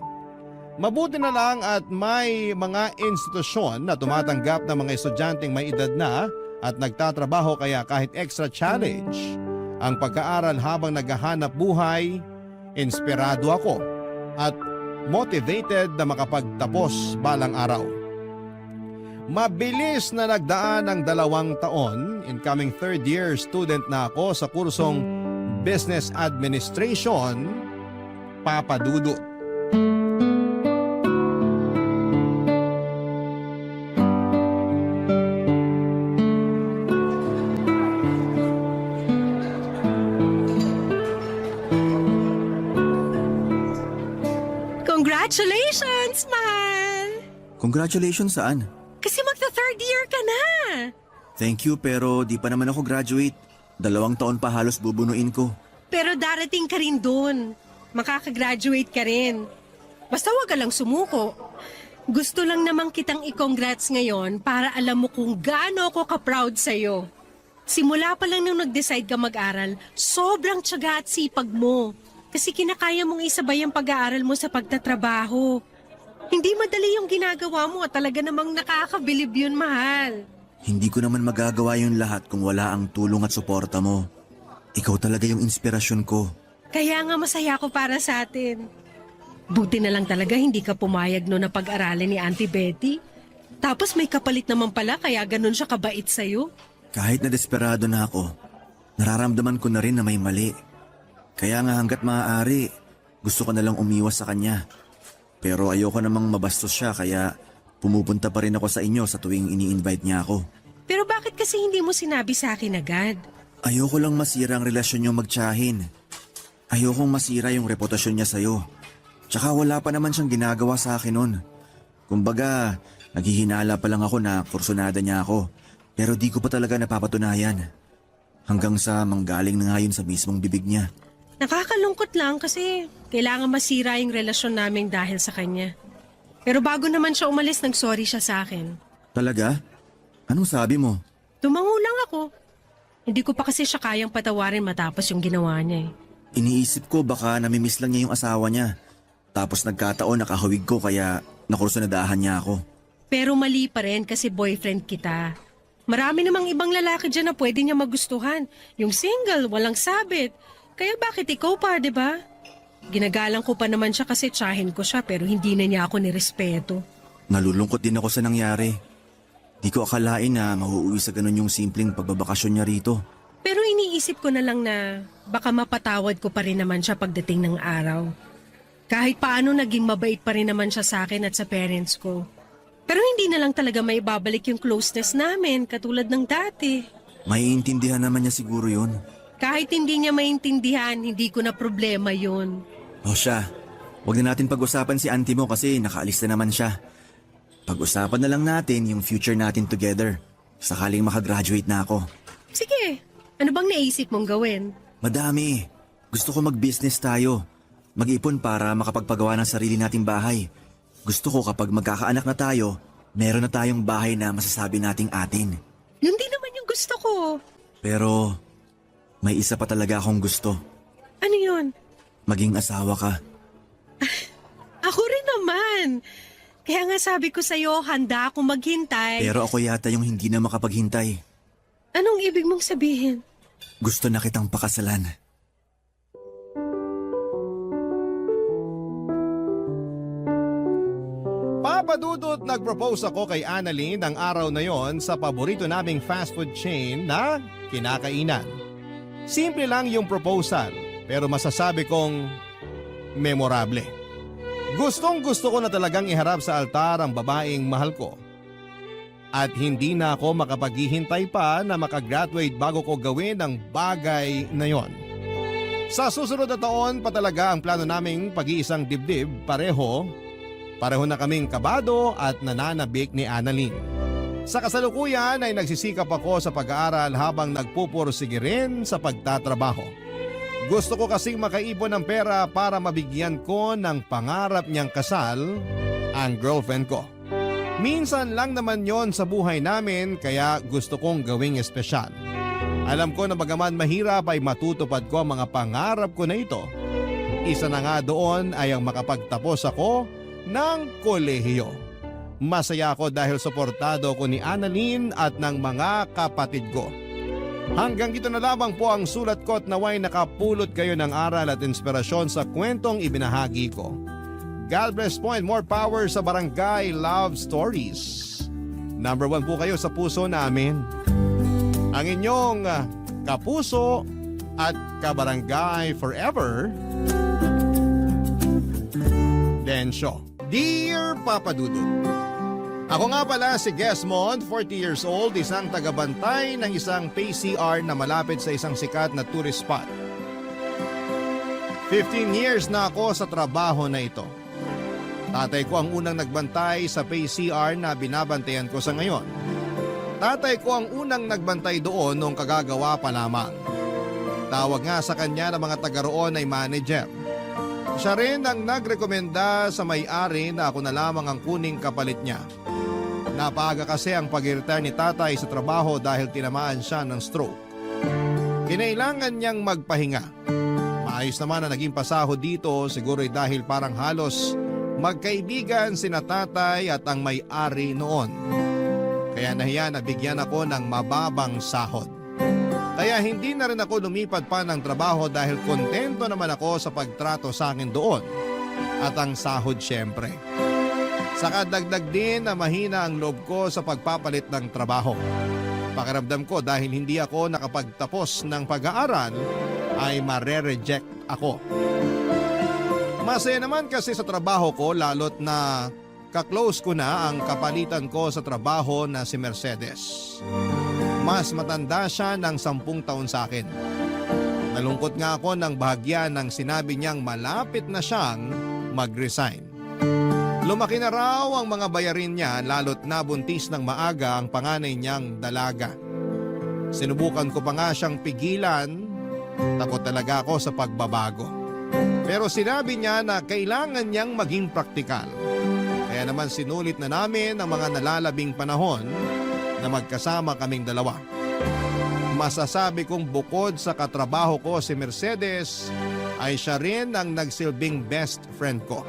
Mabuti na lang at may mga institusyon na tumatanggap ng mga estudyanteng may edad na at nagtatrabaho kaya kahit extra challenge ang pagkaaral habang naghahanap buhay, inspirado ako at motivated na makapagtapos balang araw. Mabilis na nagdaan ng 2 taon, incoming third year student na ako sa kursong Business Administration, papadudot. Congratulations, mahal! Congratulations saan? Kasi magta-third year ka na! Thank you pero di pa naman ako graduate. 2 taon pa halos bubunuin ko. Pero darating ka rin dun. Makakagraduate ka rin. Basta wag ka lang sumuko. Gusto lang namang kitang i-congrats ngayon para alam mo kung gaano ako ka-proud sa'yo. Simula pa lang nung nag-decide ka mag-aral, sobrang tiyaga at sipag mo. Kasi kinakaya mong isabay ang pag-aaral mo sa pagtatrabaho. Hindi madali yung ginagawa mo at talaga namang nakakabilib yun, mahal. Hindi ko naman magagawa yung lahat kung wala ang tulong at suporta mo. Ikaw talaga yung inspirasyon ko. Kaya nga masaya ko para sa atin. Buti na lang talaga hindi ka pumayag no na pag-aralin ni Auntie Betty. Tapos may kapalit naman pala kaya ganun siya kabait sa'yo. Kahit na desperado na ako, nararamdaman ko na rin na may mali. Kaya nga hanggat maaari, gusto ko na lang umiwas sa kanya. Pero ayoko namang mabastos siya kaya pumupunta pa rin ako sa inyo sa tuwing ini-invite niya ako. Pero bakit kasi hindi mo sinabi sa akin agad? Ayoko lang masira ang relasyon niyo magtiyahin. Ayokong masira yung reputasyon niya sa'yo. Tsaka wala pa naman siyang ginagawa sa akin nun. Kumbaga, naghihinala pa lang ako na kursunada niya ako. Pero di ko pa talaga napapatunayan. Hanggang sa manggaling na nga yun sa mismong bibig niya. Nakakalungkot lang kasi kailangan masira yung relasyon namin dahil sa kanya. Pero bago naman siya umalis, nag-sorry siya sa akin. Talaga? Anong sabi mo? Tumango lang ako. Hindi ko pa kasi siya kayang patawarin matapos yung ginawa niya eh. Iniisip ko baka namimiss lang niya yung asawa niya. Tapos nagkataon nakahawig ko kaya nakursunadahan niya ako. Pero mali pa rin kasi boyfriend kita. Marami namang ibang lalaki dyan na pwede niya magustuhan. Yung single, walang sabit. Kaya bakit ikaw pa, di ba? Ginagalang ko pa naman siya kasi tsahin ko siya pero hindi na niya ako nirespeto. Nalulungkot din ako sa nangyari. Di ko akalain na mauuwi sa ganun yung simpleng pagbabakasyon niya rito. Pero iniisip ko na lang na baka mapatawad ko pa rin naman siya pagdating ng araw. Kahit paano naging mabait pa rin naman siya sa akin at sa parents ko. Pero hindi na lang talaga may babalik yung closeness namin katulad ng dati. Maiintindihan naman niya siguro yun. Kahit hindi niya maintindihan, hindi ko na problema yun. O siya, huwag na natin pag-usapan si auntie mo kasi nakaalis na naman siya. Pag-usapan na lang natin yung future natin together. Sakaling makagraduate na ako. Sige, ano bang naisip mong gawin? Madami. Gusto ko mag-business tayo. Mag-ipon para makapagpagawa ng sarili nating bahay. Gusto ko kapag magkakaanak na tayo, meron na tayong bahay na masasabi nating atin. Yun din naman yung gusto ko. Pero may isa pa talaga akong gusto. Ano yun? Maging asawa ka. Ako rin naman. Kaya nga sabi ko sa'yo, handa akong maghintay. Pero ako yata yung hindi na makapaghintay. Anong ibig mong sabihin? Gusto na kitang pakasalan. Papadudot, nag-propose ako kay Annalyn ng araw na yon sa paborito naming fast food chain na kinakainan. Simple lang yung proposal, pero masasabi kong memorable. Gustong gusto ko na talagang iharap sa altar ang babaeng mahal ko. At hindi na ako makapaghihintay pa na makagraduate bago ko gawin ang bagay na yon. Sa susunod na taon pa talaga ang plano naming pag-iisang dibdib, pareho na kaming kabado at nananabik ni Annalyn. Sa kasalukuyan ay nagsisikap ako sa pag-aaral habang nagpupursige rin sa pagtatrabaho. Gusto ko kasing makaipon ng pera para mabigyan ko ng pangarap niyang kasal ang girlfriend ko. Minsan lang naman yon sa buhay namin kaya gusto kong gawing espesyal. Alam ko na bagaman mahirap ay matutupad ko ang mga pangarap ko na ito. Isa na nga doon ay ang makapagtapos ako ng kolehiyo. Masaya ako dahil suportado ko ni Annalyn at ng mga kapatid ko. Hanggang dito na lamang po ang sulat ko at naway nakapulot kayo ng aral at inspirasyon sa kwentong ibinahagi ko. God bless po and more power sa Barangay Love Stories. Number 1 po kayo sa puso namin. Ang inyong kapuso at kabarangay forever, Densyo. Dear Papa Dudut, ako nga pala si Gesmond, 40 years old, isang tagabantay ng isang PCR na malapit sa isang sikat na tourist spot. 15 years na ako sa trabaho na ito. Tatay ko ang unang nagbantay sa PCR na binabantayan ko sa ngayon. Tatay ko ang unang nagbantay doon nung kagagawa pa lamang. Tawag nga sa kanya ng mga taga roon ay manager. Siya rin ang nagrekomenda sa may-ari na ako na lamang ang kuning kapalit niya. Napaaga kasi ang pag-retire ni tatay sa trabaho dahil tinamaan siya ng stroke. Kinailangan niyang magpahinga. Maayos naman na naging pasahod dito, siguro dahil parang halos magkaibigan sina tatay at ang may-ari noon. Kaya nahiya na bigyan ako ng mababang sahod. Kaya hindi na rin ako lumipat pa ng trabaho dahil kontento naman ako sa pagtrato sa akin doon. At ang sahod syempre. Saka dagdag din na mahina ang loob ko sa pagpapalit ng trabaho. Pakiramdam ko dahil hindi ako nakapagtapos ng pag-aaral ay mare-reject ako. Masaya naman kasi sa trabaho ko lalo't na kaklose ko na ang kapalitan ko sa trabaho na si Mercedes. Mas matanda siya ng 10 taon sa akin. Nalungkot nga ako ng bahagya nang sinabi niyang malapit na siyang mag-resign. Lumaki na raw ang mga bayarin niya lalo't nabuntis ng maaga ang panganay niyang dalaga. Sinubukan ko pa nga siyang pigilan, takot talaga ako sa pagbabago. Pero sinabi niya na kailangan niyang maging praktikal. Kaya naman sinulit na namin ang mga nalalabing panahon na magkasama kaming dalawa. Masasabi kong bukod sa katrabaho ko si Mercedes ay siya rin ang nagsilbing best friend ko.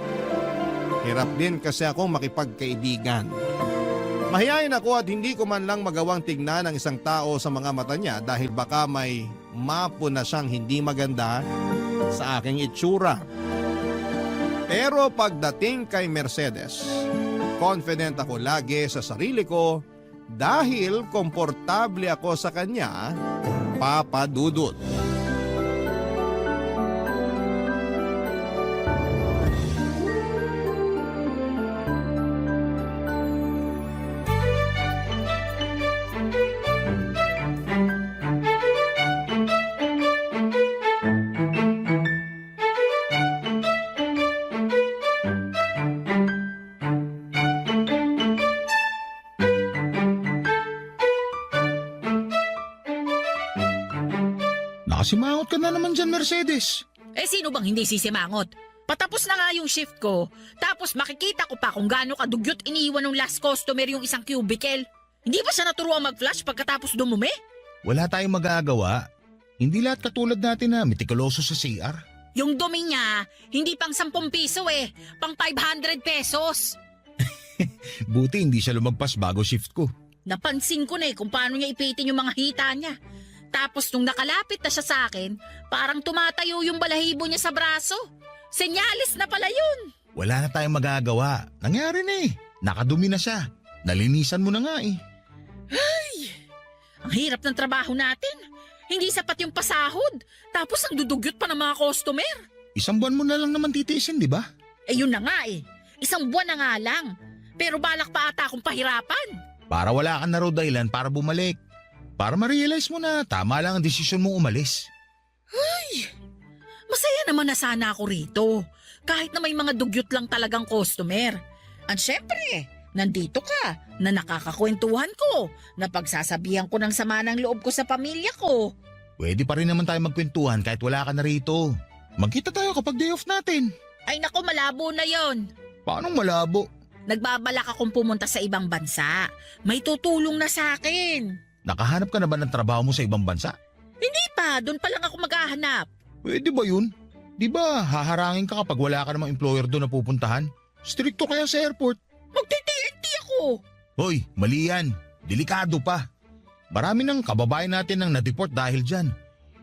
Hirap din kasi akong makipagkaibigan. Mahihayin ako at hindi ko man lang magawang tignan ang isang tao sa mga mata niya dahil baka may mapo na siyang hindi maganda sa aking itsura. Pero pagdating kay Mercedes, confident ako lagi sa sarili ko dahil komportable ako sa kanya, Papa Dudut. Nakasimangot ka na naman dyan, Mercedes. Eh sino bang hindi sisimangot? Patapos na nga yung shift ko, tapos makikita ko pa kung gaano kadugyot iniiwan ng last customer yung isang cubicle. Hindi ba siya naturuan mag-flush pagkatapos dumumi? Wala tayong magagawa. Hindi lahat katulad natin na mitikuloso sa CR. Yung dumi niya, hindi pang 10 piso pang 500 pesos. Buti hindi siya lumagpas bago shift ko. Napansin ko na kung paano niya ipitin yung mga hita niya. Tapos nung nakalapit na siya sa akin, parang tumatayo yung balahibo niya sa braso. Senyalis na pala yun. Wala na tayong magagawa. Nangyari na eh. Nakadumi na siya. Nalinisan mo na nga eh. Ang hirap ng trabaho natin. Hindi sapat yung pasahod. Tapos ang dudugyot pa ng mga customer. 1 buwan mo na lang naman titiisin, di ba? Eh yun na nga 1 buwan na nga lang. Pero balak pa ata akong pahirapan. Para wala ka na raw dahilan para bumalik. Para ma-realize mo na tama lang ang desisyon mong umalis. Masaya naman na sana ako rito. Kahit na may mga dugyot lang talagang customer. At syempre, nandito ka, na nakakakwentuhan ko, na pagsasabihan ko ng sama ng loob ko sa pamilya ko. Pwede pa rin naman tayo magkwentuhan kahit wala ka na rito. Magkita tayo kapag day off natin. Ay nako, malabo na yon. Paano malabo? Nagbabalak akong pumunta sa ibang bansa. May tutulong na sa akin. Nakahanap ka na ba ng trabaho mo sa ibang bansa? Hindi pa, doon pa lang ako maghahanap. Pwede ba yun? Di ba haharangin ka kapag wala ka namang employer doon na pupuntahan? Stricto kaya sa airport. Magti-TNT ako. Hoy, mali yan. Delikado pa. Marami ng kababayan natin ang na-deport dahil dyan.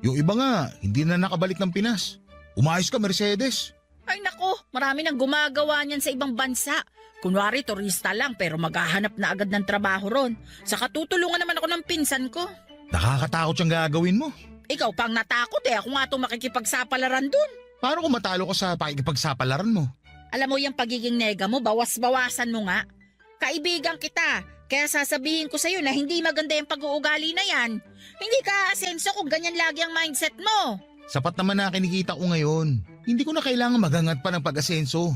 Yung iba nga, hindi na nakabalik ng Pinas. Umayos ka, Mercedes. Ay nako, marami nang gumagawa niyan sa ibang bansa. Kunwari turista lang pero maghahanap na agad ng trabaho ron. Saka tutulungan naman ako ng pinsan ko. Nakakatakot siyang gagawin mo. Ikaw pang natakot ako nga itong makikipagsapalaran dun. Paano kung matalo ka sa pakikipagsapalaran mo? Alam mo yung pagiging nega mo, bawas-bawasan mo nga. Kaibigan kita, kaya sasabihin ko sa'yo na hindi maganda yung pag-uugali na yan. Hindi ka aasenso kung ganyan lagi ang mindset mo. Sapat naman na kinikita ko ngayon. Hindi ko na kailangan maghangat pa ng pag-asenso.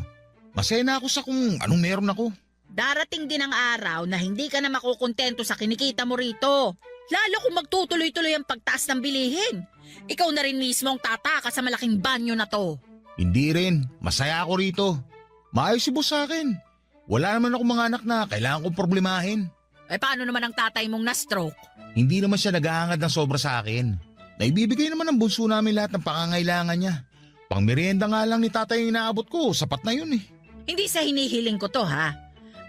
Masaya na ako sa kung anong meron ako. Darating din ang araw na hindi ka na makukontento sa kinikita mo rito. Lalo kung magtutuloy-tuloy ang pagtaas ng bilihin. Ikaw na rin mismo ang tataka sa malaking banyo na to. Hindi rin. Masaya ako rito. Maayos si boss sa akin. Wala naman ako mga anak na kailangan kong problemahin. Eh paano naman ang tatay mong na-stroke? Hindi naman siya naghahangad ng sobra sa akin. Naibibigay naman ng bunso namin lahat ng pangangailangan niya. Pangmerienda nga lang ni tatay yung inaabot ko, sapat na yun eh. Hindi sa hinihiling ko to ha.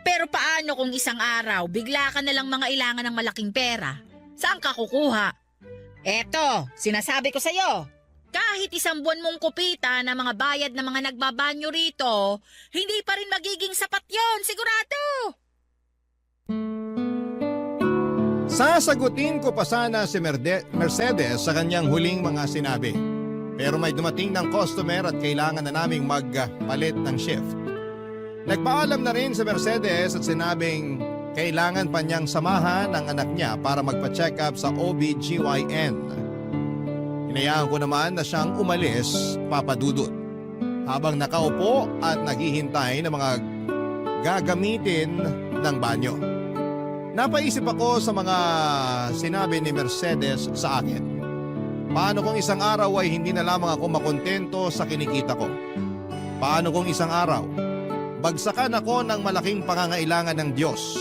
Pero paano kung isang araw bigla ka nalang mangailangan ng malaking pera? Saan ka kukuha? Eto, sinasabi ko sa'yo. Kahit isang buwan mong kupita na mga bayad na mga nagbabanyo rito, hindi pa rin magiging sapat yon, sigurado. Sasagutin ko pa sana si Mercedes sa kanyang huling mga sinabi. Pero may dumating ng customer at kailangan na naming magpalit ng shift. Nagpaalam na rin si Mercedes at sinabing kailangan pa niyang samahan ang anak niya para magpa-check up sa OBGYN. Hinayaan ko naman na siyang umalis, Papa Dudut, habang nakaupo at naghihintay ng mga gagamitin ng banyo. Napaisip ako sa mga sinabi ni Mercedes sa akin. Paano kung isang araw ay hindi na lamang ako makontento sa kinikita ko? Paano kung isang araw bagsakan ako ng malaking pangangailangan ng Diyos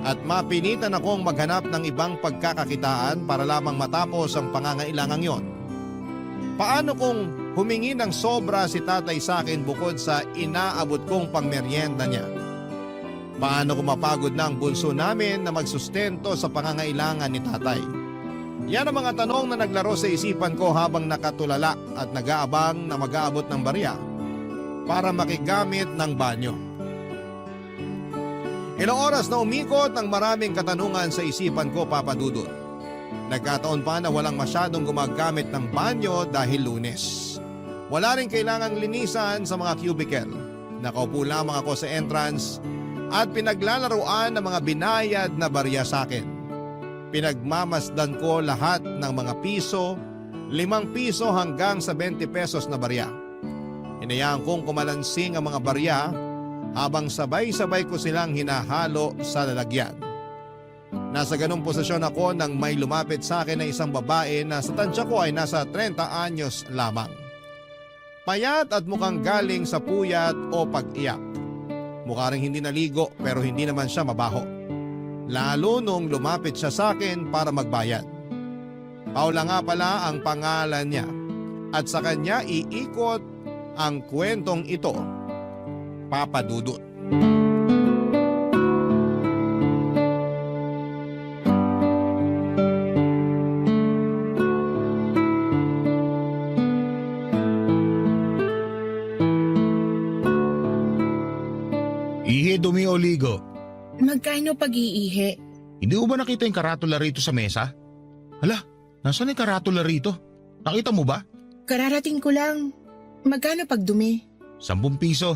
at mapinitan akong maghanap ng ibang pagkakakitaan para lamang matapos ang pangangailangang yon? Paano kung humingi ng sobra si tatay sa akin bukod sa inaabot kong pangmeryenda niya? Paano kung mapagod na ang bunso namin na magsustento sa pangangailangan ni tatay? Yan ang mga tanong na naglaro sa isipan ko habang nakatulala at nag-aabang na mag-aabot ng barya para makigamit ng banyo. Ilang oras na umikot ang maraming katanungan sa isipan ko, Papa Dudut. Nagkataon pa na walang masyadong gumagamit ng banyo dahil Lunes. Wala rin kailangang linisan sa mga cubicle. Nakaupo lamang ako sa entrance at pinaglalaruan ng mga binayad na barya sa akin. Pinagmamasdan ko lahat ng mga piso, 5 piso hanggang sa 20 pesos na barya. Hinayaan kong kumalansing ang mga barya habang sabay-sabay ko silang hinahalo sa lalagyan. Nasa ganung posisyon ako nang may lumapit sa akin na isang babae na sa tansya ko ay nasa 30 anyos lamang. Payat at mukhang galing sa puyat o pag-iyak. Mukha ring hindi naligo pero hindi naman siya mabaho. Lalo nung lumapit siya sa akin para magbayad. Paula nga pala ang pangalan niya at sa kanya iikot ang kwentong ito, Papa Dudut. Ihi, dumi o ligo. Magkano pag-iihi? Hindi mo ba nakita yung karatula rito sa mesa? Hala, nasaan yung karatula rito? Nakita mo ba? Kararating ko lang. Magkano pag dumi? 10 piso.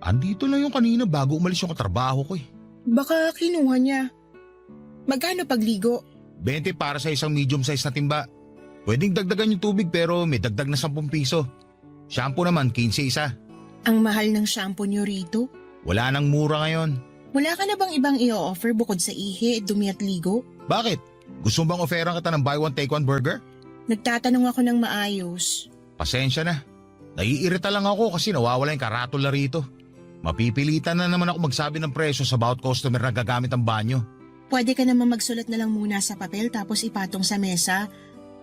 Andito lang yung kanina bago umalis yung katrabaho ko eh. Baka kinuha niya. Magkano pagligo? 20 para sa isang medium size na timba. Pwedeng dagdagan yung tubig pero may dagdag na 10 piso. Shampoo naman 15 isa. Ang mahal ng shampoo niyo rito? Wala nang mura ngayon. Wala ka na bang ibang i-offer bukod sa ihi, dumi at ligo? Bakit? Gusto mo bang offeran kita ng buy one take one burger? Nagtatanong ako ng maayos. Pasensya na. Naiirita lang ako kasi nawawala yung karatula rito. Mapipilitan na naman ako magsabi ng presyo sa bawat customer na gagamit ang banyo. Pwede ka naman magsulat na lang muna sa papel tapos ipatong sa mesa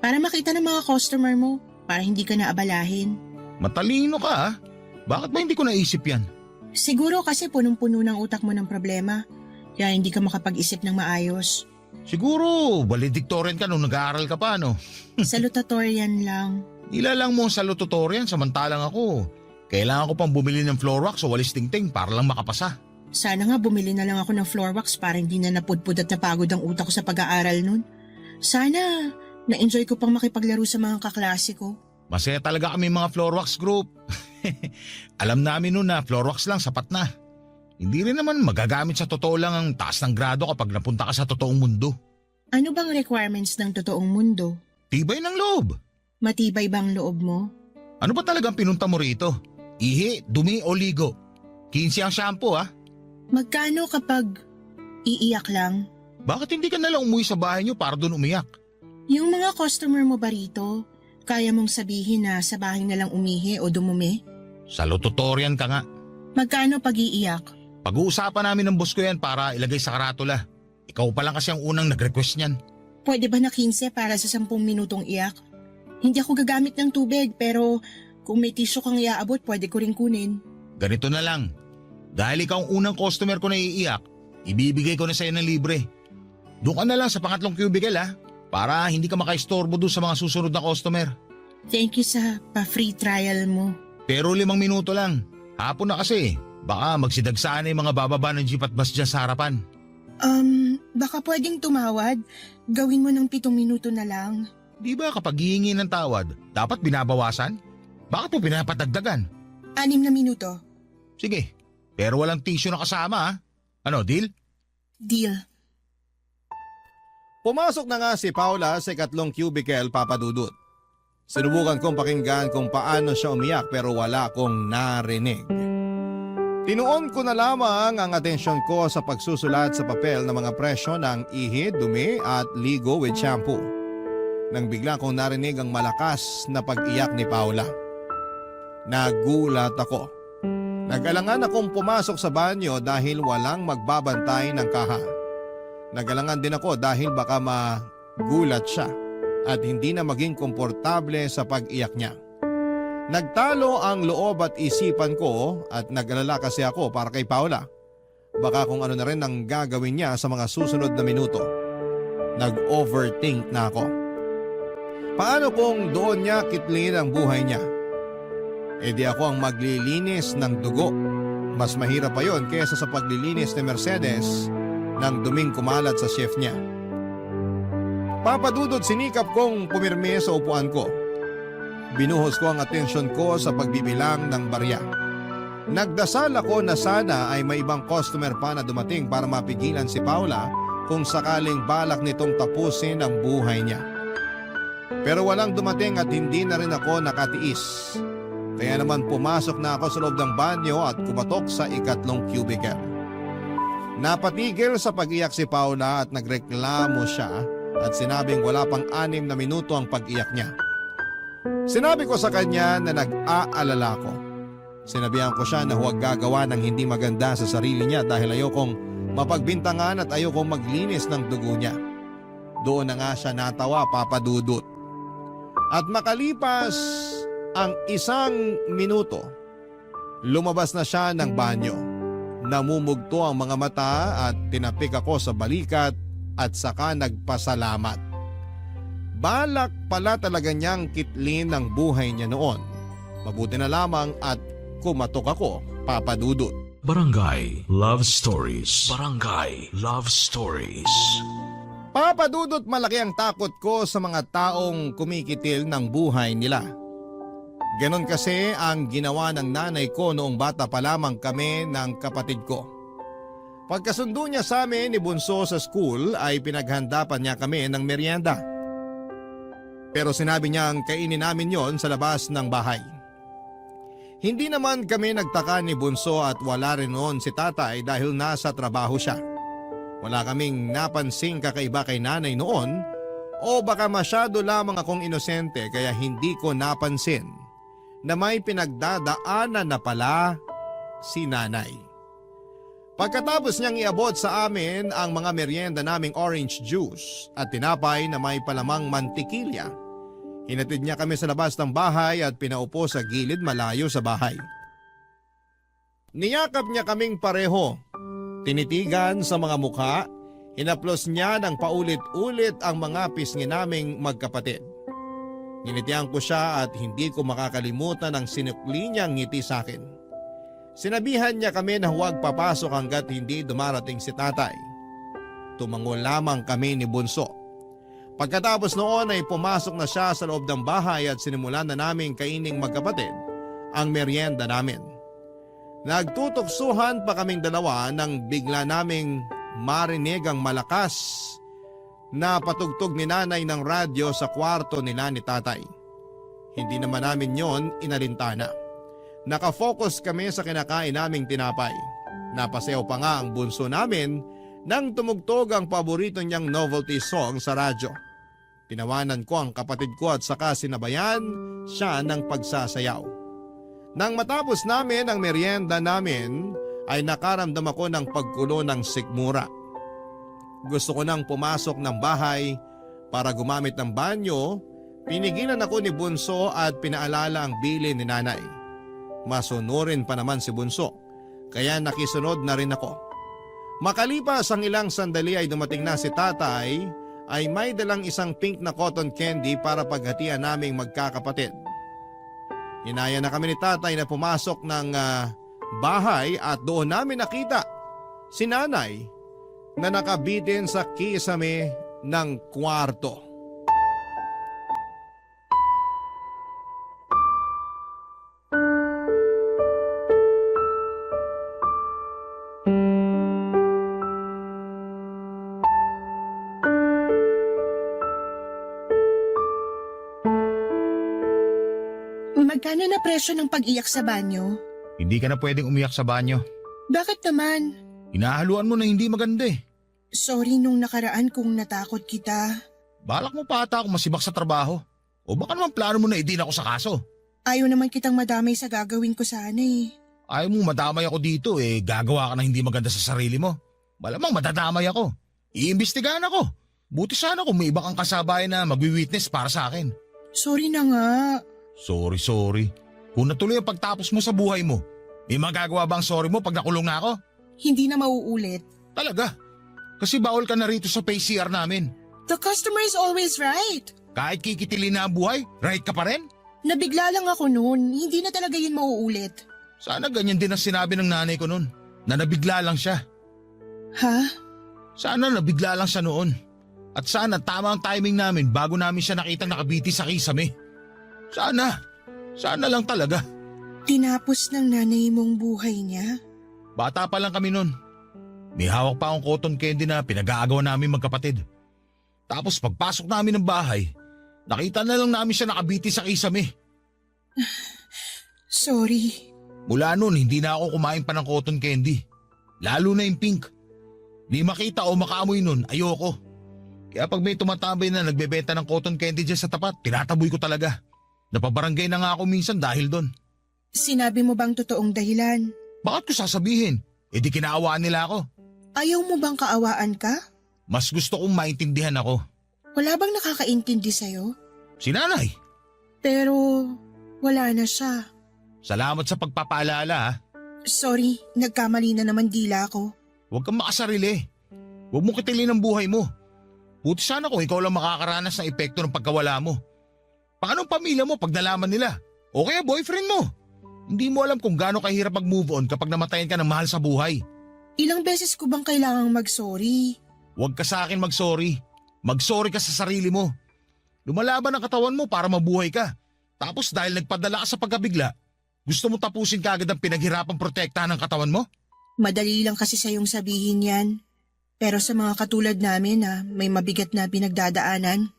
para makita ng mga customer mo para hindi ka na abalahin. Matalino ka ha? Bakit ba hindi ko naisip yan? Siguro kasi punong-puno ng utak mo ng problema kaya hindi ka makapag-isip ng maayos. Siguro valedictorian ka nung nag-aaral ka pa no? Salutatorian lang. Ilalang mo ang salutatorian samantalang ako. Kailangan ko pang bumili ng floor wax o walis tingting para lang makapasa. Sana nga bumili na lang ako ng floor wax para hindi na napudpud at napagod ang utak ko sa pag-aaral nun. Sana na-enjoy ko pang makipaglaro sa mga kaklase ko. Masaya talaga kami mga floor wax group. Alam namin nun na floor wax lang sapat na. Hindi rin naman magagamit sa totoo lang ang taas ng grado kapag napunta ka sa totoong mundo. Ano bang requirements ng totoong mundo? Tibay ng loob. Matibay bang loob mo? Ano ba talagang pinunta mo rito? Ihi, dumi o ligo? 15 ang shampoo ha. Magkano kapag iiyak lang? Bakit hindi ka nalang umuwi sa bahay niyo para doon umiyak? Yung mga customer mo ba rito, kaya mong sabihin na sa bahay na lang umihi o dumumi? Salutatorian ka nga. Magkano pag iiyak? Pag-uusapan namin ng boss ko yan para ilagay sa karatula. Ikaw pa lang kasi ang unang nag-request niyan. Pwede ba na 15 para sa 10 minutong iyak? Hindi ako gagamit ng tubig pero kung may tissue kang iaabot, pwede ko rin kunin. Ganito na lang. Dahil ikaw ang unang customer ko na iiyak, ibibigay ko na sa'yo ng libre. Doon ka na lang sa pangatlong cubicle ha, para hindi ka makaistorbo doon sa mga susunod na customer. Thank you sa pa-free trial mo. Pero 5 minuto lang. Hapon na kasi. Baka magsidagsaan na yung mga bababa ng jeep at bus dyan sa harapan. Baka pwedeng tumawad. Gawin mo ng 7 minuto na lang. Di ba kapag hihingi ng tawad, dapat binabawasan? Bakit mo pinapatagdagan? 6 na minuto. Sige, pero walang tissue na kasama ha. Ano, deal? Deal. Pumasok na nga si Paula sa ikatlong cubicle, Papa Dudut. Sinubukan kong pakinggan kung paano siya umiyak pero wala akong narinig. Tinuon ko na lamang ang atensyon ko sa pagsusulat sa papel ng mga presyo ng ihi, dumi at ligo with shampoo. Nang bigla kong narinig ang malakas na pag-iyak ni Paula. Nagulat ako. Nag-alangan akong pumasok sa banyo dahil walang magbabantay ng kaha. Nag-alangan din ako dahil baka magulat siya at hindi na maging komportable sa pag-iyak niya. Nagtalo ang loob at isipan ko at nag-alala kasi ako para kay Paula. Baka kung ano na rin ang gagawin niya sa mga susunod na minuto. Nag-overthink na ako. Paano kung doon niya kitlin ang buhay niya? E di ako ang maglilinis ng dugo. Mas mahirap pa yon kesa sa paglilinis ni Mercedes ng duming kumalat sa chef niya. Papadudod sinikap kong pumirme sa upuan ko. Binuhos ko ang atensyon ko sa pagbibilang ng barya. Nagdasal ako na sana ay may ibang customer pa na dumating para mapigilan si Paula kung sakaling balak nitong tapusin ang buhay niya. Pero walang dumating at hindi na rin ako nakatiis. Kaya naman pumasok na ako sa loob ng banyo at kumatok sa ikatlong cubicle. Napatigil sa pag-iyak si Paula at nagreklamo siya at sinabing wala pang 6 na minuto ang pag-iyak niya. Sinabi ko sa kanya na nag-aalala ko. Sinabihan ko siya na huwag gagawa ng hindi maganda sa sarili niya dahil ayokong mapagbintangan at ayokong maglinis ng dugo niya. Doon na nga siya natawa, Papa Dudut. At makalipas ang 1 minuto, lumabas na siya ng banyo. Namumugto ang mga mata at tinapik ako sa balikat at saka nagpasalamat. Balak pala talaga niyang kitlin ang buhay niya noon. Mabuti na lamang at kumatok ako, Papa Dudut. Barangay Love Stories. Barangay Love Stories. Papa Dudut, malaki ang takot ko sa mga taong kumikitil ng buhay nila. Ganon kasi ang ginawa ng nanay ko noong bata pa lamang kami ng kapatid ko. Pagkasundo niya sa amin ni Bunso sa school ay pinaghandapan niya kami ng merienda. Pero sinabi niyang kainin namin yon sa labas ng bahay. Hindi naman kami nagtaka ni Bunso at wala rin noon si tatay dahil nasa trabaho siya. Wala kaming napansing kakaiba kay nanay noon o baka masyado lamang akong inosente kaya hindi ko napansin na may pinagdadaanan na pala si nanay. Pagkatapos niyang iabot sa amin ang mga merienda naming orange juice at tinapay na may palamang mantikilya, hinatid niya kami sa labas ng bahay at pinaupo sa gilid malayo sa bahay. Niyakap niya kaming pareho. Tinitigan sa mga mukha, hinaplos niya ng paulit-ulit ang mga pisngi naming magkapatid. Nginitian ko siya at hindi ko makakalimutan ang sinukli niyang ngiti sa akin. Sinabihan niya kami na huwag papasok hanggat hindi dumarating si tatay. Tumango lamang kami ni Bunso. Pagkatapos noon ay pumasok na siya sa loob ng bahay at sinimulan na naming kaining magkapatid ang merienda namin. Nagtutuksuhan pa kaming dalawa nang bigla naming marinig ang malakas na patugtog ni nanay ng radyo sa kwarto nila ni tatay. Hindi naman namin yon inalintana. Nakafocus kami sa kinakain naming tinapay. Napasayaw pa nga ang bunso namin nang tumugtog ang paborito niyang novelty song sa radyo. Tinawanan ko ang kapatid ko at saka sinabayan siya ng pagsasayaw. Nang matapos namin ang merienda namin ay nakaramdam ako ng pagkulo ng sikmura. Gusto ko nang pumasok ng bahay para gumamit ng banyo. Pinigilan ako ni Bunso at pinaalala ang bilin ni nanay. Masunurin pa naman si Bunso, kaya nakisunod na rin ako. Makalipas ang ilang sandali ay dumating na si tatay ay may dalang isang pink na cotton candy para paghatian naming magkakapatid. Inaya na kami ni tatay na pumasok ng bahay at doon namin nakita si nanay na nakabitin sa kisame ng kwarto. Magkano na presyo ng pag-iyak sa banyo? Hindi ka na pwedeng umiyak sa banyo. Bakit naman? Hinahaluan mo na hindi maganda eh. Sorry nung nakaraan kung natakot kita. Balak mo pa ata ako masibak sa trabaho. O baka naman plano mo na idin ako sa kaso. Ayaw naman kitang madamay sa gagawin ko sana eh. Ayaw mo madamay ako dito eh, gagawa ka na hindi maganda sa sarili mo. Malamang madadamay ako. Iimbestigahan ako. Buti sana kung may iba kang kasabayan na magwi-witness para sa akin. Sorry na nga. Sorry. Kung natuloy ang pagtapos mo sa buhay mo, may magagawa bang sorry mo pag nakulong na ako? Hindi na mauulit. Talaga? Kasi bawal ka na rito sa PCR namin. The customer is always right. Kahit kikitilin na ang buhay, right ka pa rin? Nabigla lang ako noon. Hindi na talaga yun mauulit. Sana ganyan din ang sinabi ng nanay ko noon, na nabigla lang siya. Ha? Sana nabigla lang siya noon. At sana tama ang timing namin bago namin siya nakitang nakabiti sa kisame. Sana lang talaga. Tinapos ng nanay mong buhay niya? Bata pa lang kami noon. May hawak pa akong cotton candy na pinag-aagawan namin magkapatid. Tapos pagpasok namin ng bahay, nakita na lang namin siya nakabiti sa kisame. Sorry. Mula noon hindi na ako kumain pa ng cotton candy. Lalo na yung pink. Di makita o makaamoy noon, ayoko. Kaya pag may tumatambay na nagbebenta ng cotton candy dyan sa tapat, tinataboy ko talaga. Napabarangay na nga ako minsan dahil doon. Sinabi mo bang totoong dahilan? Bakit ko sasabihin? E di kinaawaan nila ako. Ayaw mo bang kaawaan ka? Mas gusto kong maintindihan ako. Wala bang nakakaintindi sa'yo? Si nanay. Pero wala na siya. Salamat sa pagpapaalala ha. Sorry, nagkamali na naman dila ko. Huwag kang makasarili. Huwag mong kitilin ang buhay mo. Buti sana kung ikaw lang makakaranas ng epekto ng pagkawala mo. Paano ang pamilya mo pag nalaman nila? O kaya boyfriend mo? Hindi mo alam kung gaano kahirap mag-move on kapag namatayan ka ng mahal sa buhay. Ilang beses ko bang kailangang mag-sorry? Huwag ka sa akin mag-sorry. Mag-sorry ka sa sarili mo. Lumalaban ang katawan mo para mabuhay ka. Tapos dahil nagpadala ka sa pagkabigla, gusto mo tapusin ka agad ang pinaghirapang protektahan ng katawan mo? Madali lang kasi sa'yong sabihin yan. Pero sa mga katulad namin na may mabigat na pinagdadaanan,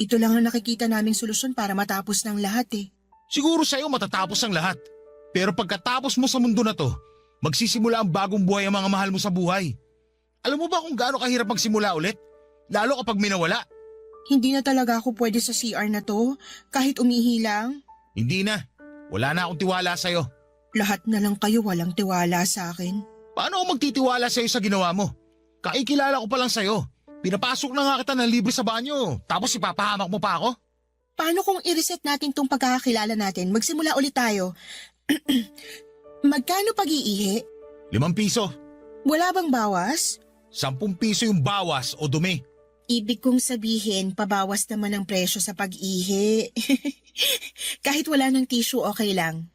ito lang ang nakikita naming solusyon para matapos ng lahat eh. Siguro sa'yo matatapos ang lahat. Pero pagkatapos mo sa mundo na to, magsisimula ang bagong buhay ang mga mahal mo sa buhay. Alam mo ba kung gaano kahirap magsimula ulit? Lalo kapag minawala. Hindi na talaga ako pwede sa CR na to, kahit umihi lang. Hindi na. Wala na akong tiwala sa'yo. Lahat na lang kayo walang tiwala sa akin. Paano ako magtitiwala sa'yo sa ginawa mo? Kaikilala ko pa lang sa'yo. Pinapasok na nga kita ng libre sa banyo, tapos ipapahamak mo pa ako? Paano kung i-reset natin tong pagkakakilala natin? Magsimula ulit tayo. Magkano pag-iihi? 5 piso. Wala bang bawas? 10 piso yung bawas o dumi. Ibig kong sabihin, pabawas naman ang presyo sa pag-ihi. Kahit wala ng tissue, okay lang.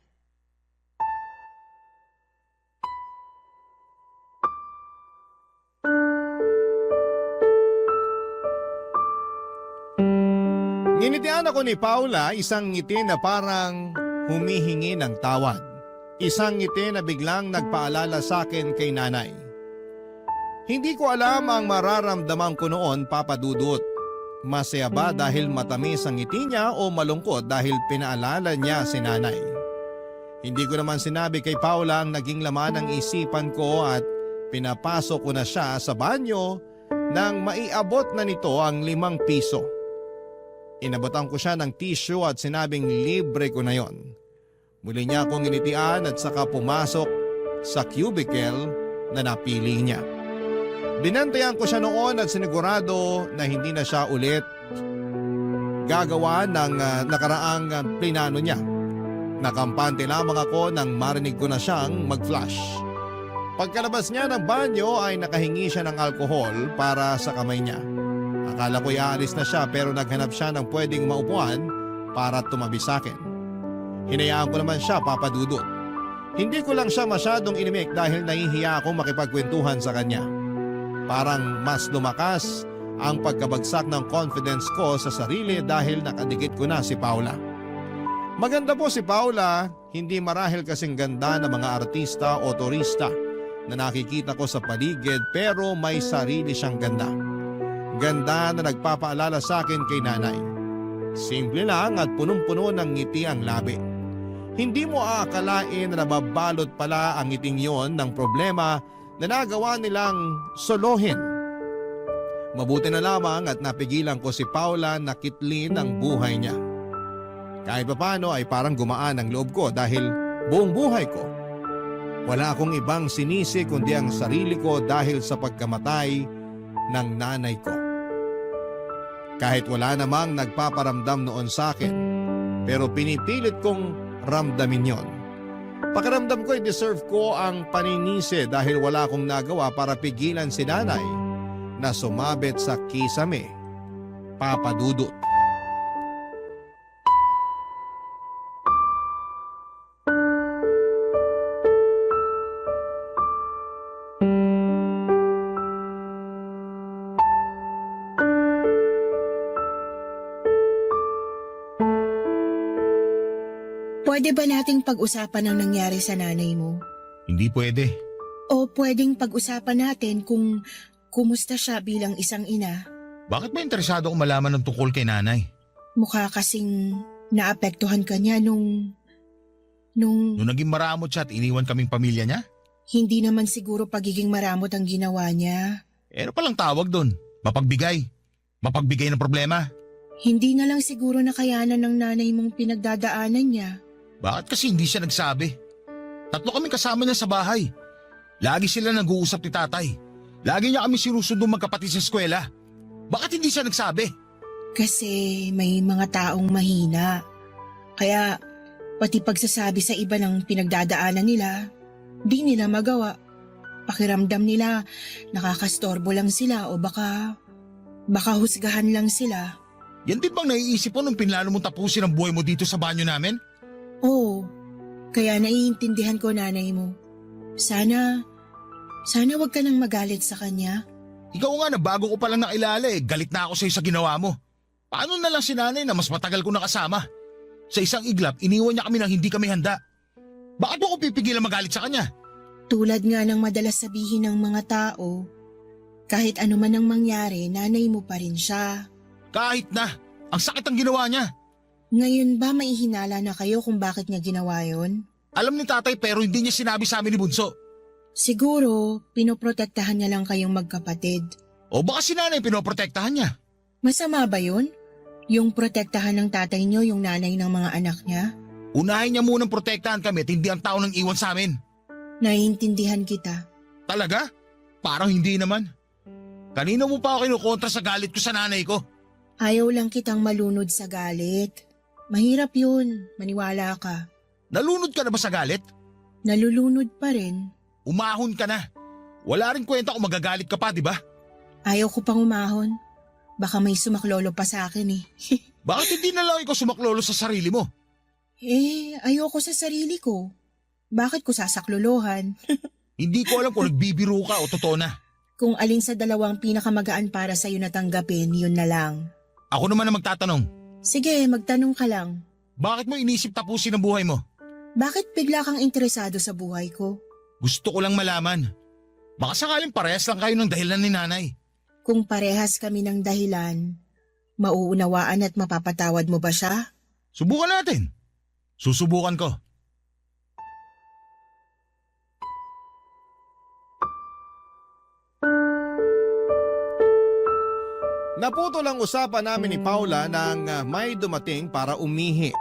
Nginitian ako ni Paula, isang ngiti na parang humihingi ng tawad. Isang ngiti na biglang nagpaalala sa akin kay nanay. Hindi ko alam ang mararamdaman ko noon, Papa Dudut. Masaya ba dahil matamis ang ngiti niya o malungkot dahil pinaalala niya si nanay? Hindi ko naman sinabi kay Paula ang naging laman ng isipan ko at pinapasok ko na siya sa banyo nang maiabot na nito ang 5 piso. Inabotan ko siya ng tissue at sinabing libre ko na yon. Muli niya akong initian at saka pumasok sa cubicle na napili niya. Binantayan ko siya noon at sinigurado na hindi na siya ulit gagawa ng nakaraang plinano niya. Nakampante lamang ako nang marinig ko na siyang mag-flush. Pagkalabas niya ng banyo ay nakahingi siya ng alkohol para sa kamay niya. Akala ko iaalis na siya pero naghanap siya ng pwedeng maupuan para tumabi sa akin. Hinayaan ko naman siya, Papa Dudut. Hindi ko lang siya masyadong inimik dahil nahihiya akong makipagkwentuhan sa kanya. Parang mas lumakas ang pagkabagsak ng confidence ko sa sarili dahil nakadikit ko na si Paula. Maganda po si Paula, hindi marahil kasing ganda ng mga artista o turista na nakikita ko sa paligid pero may sarili siyang ganda. Ganda na nagpapaalala sa akin kay nanay. Simple lang at punong-puno ng ngiti ang labi. Hindi mo aakalain na nababalot pala ang ngiting yon ng problema na nagawa nilang solohin. Mabuti na lamang at napigilan ko si Paula na kitlin ang buhay niya. Kahit papano ay parang gumaan ang loob ko dahil buong buhay ko wala akong ibang sinisi kundi ang sarili ko dahil sa pagkamatay ng nanay ko. Kahit wala namang nagpaparamdam noon sa akin, pero pinipilit kong ramdamin yon. Pakiramdam ko ay deserve ko ang paninisi dahil wala akong nagawa para pigilan si nanay na sumabit sa kisame, Papa Dudut. Pwede ba nating pag-usapan ang nangyari sa nanay mo? Hindi pwede. O pwedeng pag-usapan natin kung kumusta siya bilang isang ina? Bakit ba interesado akong malaman ng tungkol kay nanay? Mukha kasing naapektuhan ka niya nung Nung naging maramot siya at iniwan kaming pamilya niya? hindi naman siguro pagiging maramot ang ginawa niya. Ano palang tawag doon? Mapagbigay. Mapagbigay ng problema. Hindi na lang siguro nakayanan ng nanay mong pinagdadaanan niya. Bakit kasi hindi siya nagsabi? 3 kami kasama niya sa bahay. Lagi sila nag-uusap ni tatay. Lagi niya kami sinusundo magkapatid sa eskwela. Bakit hindi siya nagsabi? Kasi may mga taong mahina. Kaya pati pagsasabi sa iba ng pinagdadaanan nila, di nila magawa. Pakiramdam nila nakakastorbo lang sila o baka husgahan lang sila. Yan din bang naiisip mo nung pinlano mong tapusin ang buhay mo dito sa banyo namin? Oo, kaya naiintindihan ko nanay mo. Sana wag ka nang magalit sa kanya. Ikaw nga na bago ko palang nakilala galit na ako sa'yo sa ginawa mo. Paano na lang si nanay na mas matagal ko nakasama? Sa isang iglap, iniwan niya kami nang hindi kami handa. Bakit mo ko pipigilan magalit sa kanya? Tulad nga ng madalas sabihin ng mga tao, kahit ano man ang mangyari, nanay mo pa rin siya. Kahit na, ang sakit ang ginawa niya. Ngayon ba may hinala na kayo kung bakit niya ginawa yon? Alam ni tatay pero hindi niya sinabi sa amin ni Bunso. Siguro, pinoprotektahan niya lang kayong magkapatid. O baka si nanay pinoprotektahan niya. Masama ba yun? Yung protektahan ng tatay niyo yung nanay ng mga anak niya? Unahin niya munang protektahan kami at hindi ang tao nang iwan sa amin. Naiintindihan kita. Talaga? Parang hindi naman. Kanina mo pa ako kinukontra sa galit ko sa nanay ko. Ayaw lang kitang malunod sa galit. Mahirap yun, maniwala ka. Nalunod ka na ba sa galit? Nalulunod pa rin. Umahon ka na. Wala rin kwenta kung magagalit ka pa, di ba? Ayaw ko pang umahon. Baka may sumaklolo pa sa akin eh. Bakit hindi na lang ikaw sumaklolo sa sarili mo? Ayoko sa sarili ko. Bakit ko sasaklolohan? Hindi ko alam kung nagbibiro ka o totoo na. Kung alin sa dalawang pinakamagaan para sa'yo na tanggapin, yun na lang. Ako naman na magtatanong. Sige, magtanong ka lang. Bakit mo inisip tapusin ang buhay mo? Bakit bigla kang interesado sa buhay ko? Gusto ko lang malaman. Baka sakaling parehas lang kayo ng dahilan ni nanay. Kung parehas kami ng dahilan, mauunawaan at mapapatawad mo ba siya? Subukan natin. Susubukan ko. Naputol ang usapan namin ni Paula nang may dumating para umihi.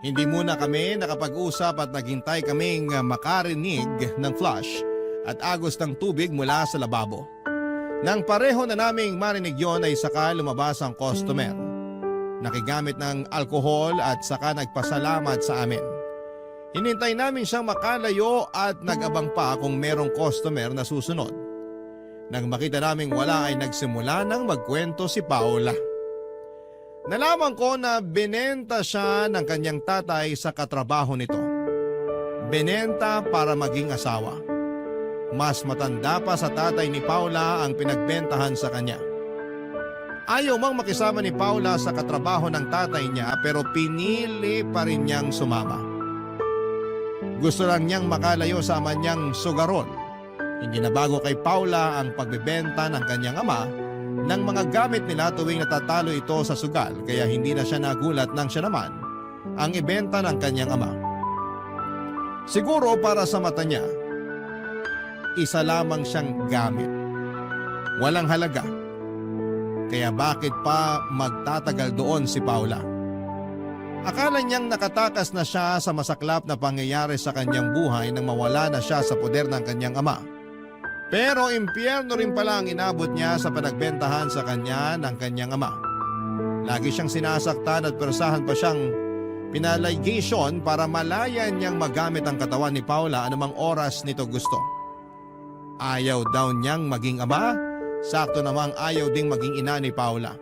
Hindi muna kami nakapag-usap at naghintay kaming makarinig ng flush at agos ng tubig mula sa lababo. Nang pareho na naming marinig yon ay saka lumabas ang customer. Nakigamit ng alkohol at saka nagpasalamat sa amin. Hinintay namin siyang makalayo at nag-abang pa kung merong customer na susunod. Nang makita naming wala ay nagsimula nang magkwento si Paula. Nalaman ko na binenta siya ng kanyang tatay sa katrabaho nito. Binenta para maging asawa. Mas matanda pa sa tatay ni Paula ang pinagbentahan sa kanya. Ayaw mang makisama ni Paula sa katrabaho ng tatay niya pero pinili pa rin niyang sumama. Gusto lang niyang makalayo sa ama niyang sugarol. Hindi na bago kay Paula ang pagbebenta ng kanyang ama ng mga gamit nila tuwing natatalo ito sa sugal kaya hindi na siya nagulat nang siya naman ang ibenta ng kanyang ama. Siguro para sa mata niya, isa lamang siyang gamit. Walang halaga. Kaya bakit pa magtatagal doon si Paula? Akala niyang nakatakas na siya sa masaklap na pangyayari sa kanyang buhay nang mawala na siya sa poder ng kanyang ama. Pero impyerno rin pala ang inabot niya sa panagbentahan sa kanya ng kanyang ama. Lagi siyang sinasaktan at persahan pa siyang pinaligation para malaya niyang magamit ang katawan ni Paula anumang oras nito gusto. Ayaw daw niyang maging ama, sakto namang ayaw ding maging ina ni Paula.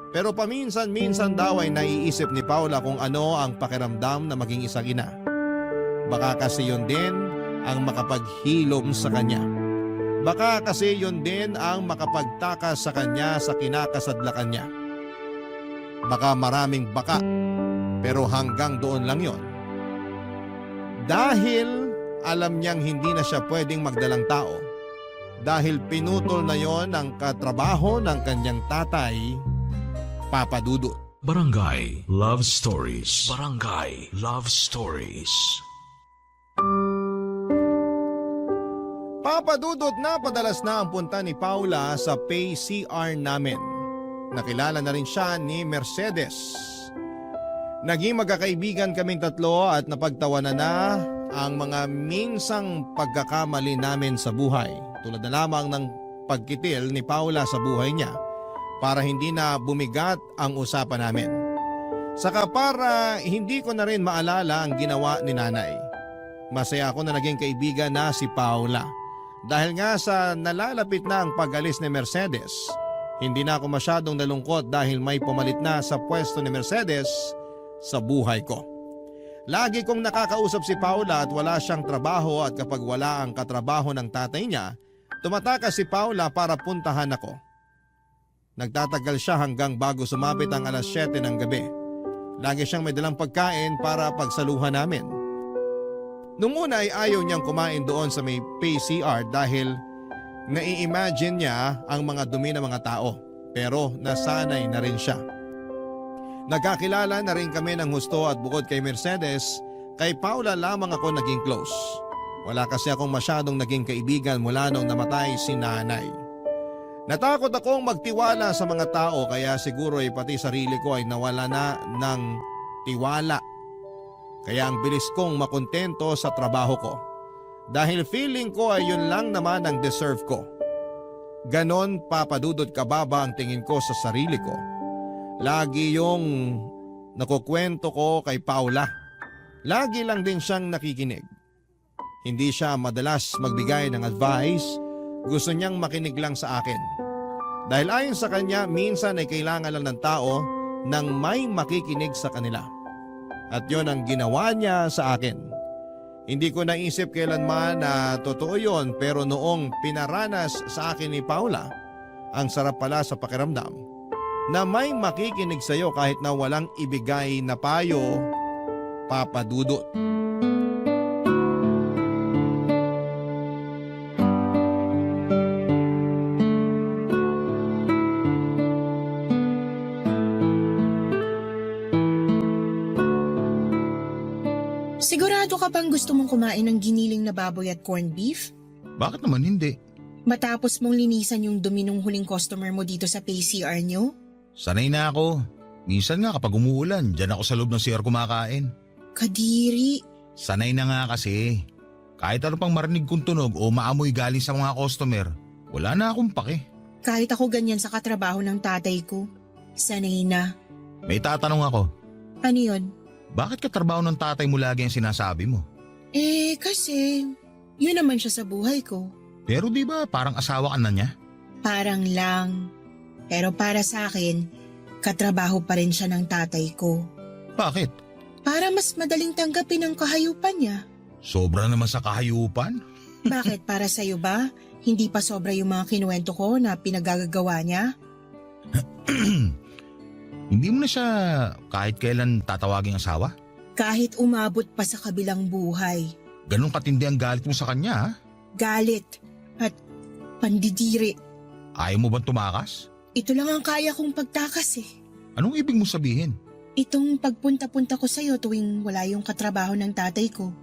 Pero paminsan-minsan daw ay naiisip ni Paula kung ano ang pakiramdam na maging isang ina. Baka kasi yun din ang makapaghilom sa kanya. Baka kasi yun din ang makapagtakas sa kanya sa kinakasadlakan niya. Baka maraming baka, pero hanggang doon lang yon. Dahil alam niyang hindi na siya pwedeng magdalang tao. Dahil pinutol na yon ang katrabaho ng kanyang tatay, Papa Dudut. Barangay Love Stories. Barangay Love Stories. Papa Dudut, na padalas na ang punta ni Paula sa pay CR namin. Nakilala na rin siya ni Mercedes. Naging magkakaibigan kaming tatlo at napagtawanan na ang mga minsang pagkakamali namin sa buhay. Tulad na lamang ng pagkitil ni Paula sa buhay niya para hindi na bumigat ang usapan namin. Saka para hindi ko na rin maalala ang ginawa ni nanay. Masaya ako na naging kaibigan na si Paula. Dahil nga sa nalalapit na ang pag-alis ni Mercedes, hindi na ako masyadong nalungkot dahil may pumalit na sa pwesto ni Mercedes sa buhay ko. Lagi kong nakakausap si Paula at wala siyang trabaho at kapag wala ang katrabaho ng tatay niya, tumatakas si Paula para puntahan ako. Nagtatagal siya hanggang bago sumapit ang alas 7 ng gabi. Lagi siyang may dalang pagkain para pagsaluhan namin. Nung una ay ayaw niyang kumain doon sa may PCR dahil nai-imagine niya ang mga dumi ng mga tao. Pero nasanay na rin siya. Nagkakilala na rin kami ng husto at bukod kay Mercedes, kay Paula lamang ako naging close. Wala kasi akong masyadong naging kaibigan mula nung namatay si nanay. Natakot akong magtiwala sa mga tao kaya siguro ay pati sarili ko ay nawala na ng tiwala. Kaya ang bilis kong makontento sa trabaho ko. Dahil feeling ko ay yun lang naman ang deserve ko. Ganon papadudod kababa ang tingin ko sa sarili ko. Lagi yung nakukwento ko kay Paula. Lagi lang din siyang nakikinig. Hindi siya madalas magbigay ng advice, gusto niyang makinig lang sa akin. Dahil ayon sa kanya, minsan ay kailangan lang ng tao nang may makikinig sa kanila. At yon ang ginawa niya sa akin. Hindi ko naisip kailanman na totoo yon pero noong pinaranas sa akin ni Paula, ang sarap pala sa pakiramdam na may makikinig sa iyo kahit na walang ibigay na payo, Papa Dudut. Sigurado ka bang gusto mong kumain ng giniling na baboy at corned beef? Bakit naman hindi? Matapos mong linisan yung dumi ng huling customer mo dito sa PCR nyo? Sanay na ako. Minsan nga kapag umuulan, dyan ako sa loob ng CR kumakain. Kadiri. Sanay na nga kasi. Kahit ano pang marinig kong tunog o maamoy galing sa mga customer, wala na akong pake. Kahit ako ganyan sa katrabaho ng tatay ko. Sanay na. May tatanong ako, Ano yun? bakit katrabaho ng tatay mo lagi ang sinasabi mo? Kasi yun naman siya sa buhay ko. Pero di ba parang asawa ka na niya? Parang lang. Pero para sa akin, katrabaho pa rin siya ng tatay ko. Bakit? Para mas madaling tanggapin ang kahayupan niya. Sobra naman sa kahayupan? Bakit para sa'yo ba? Hindi pa sobra yung mga kinuwento ko na pinagagagawa niya? Hindi mo na siya kahit kailan tatawaging asawa? Kahit umabot pa sa kabilang buhay. Ganon katindi ang galit mo sa kanya ha? Galit at pandidiri. Ayaw mo bang tumakas? Ito lang ang kaya kong pagtakas eh. Anong ibig mo sabihin? Itong pagpunta-punta ko sa'yo tuwing wala yung katrabaho ng tatay ko.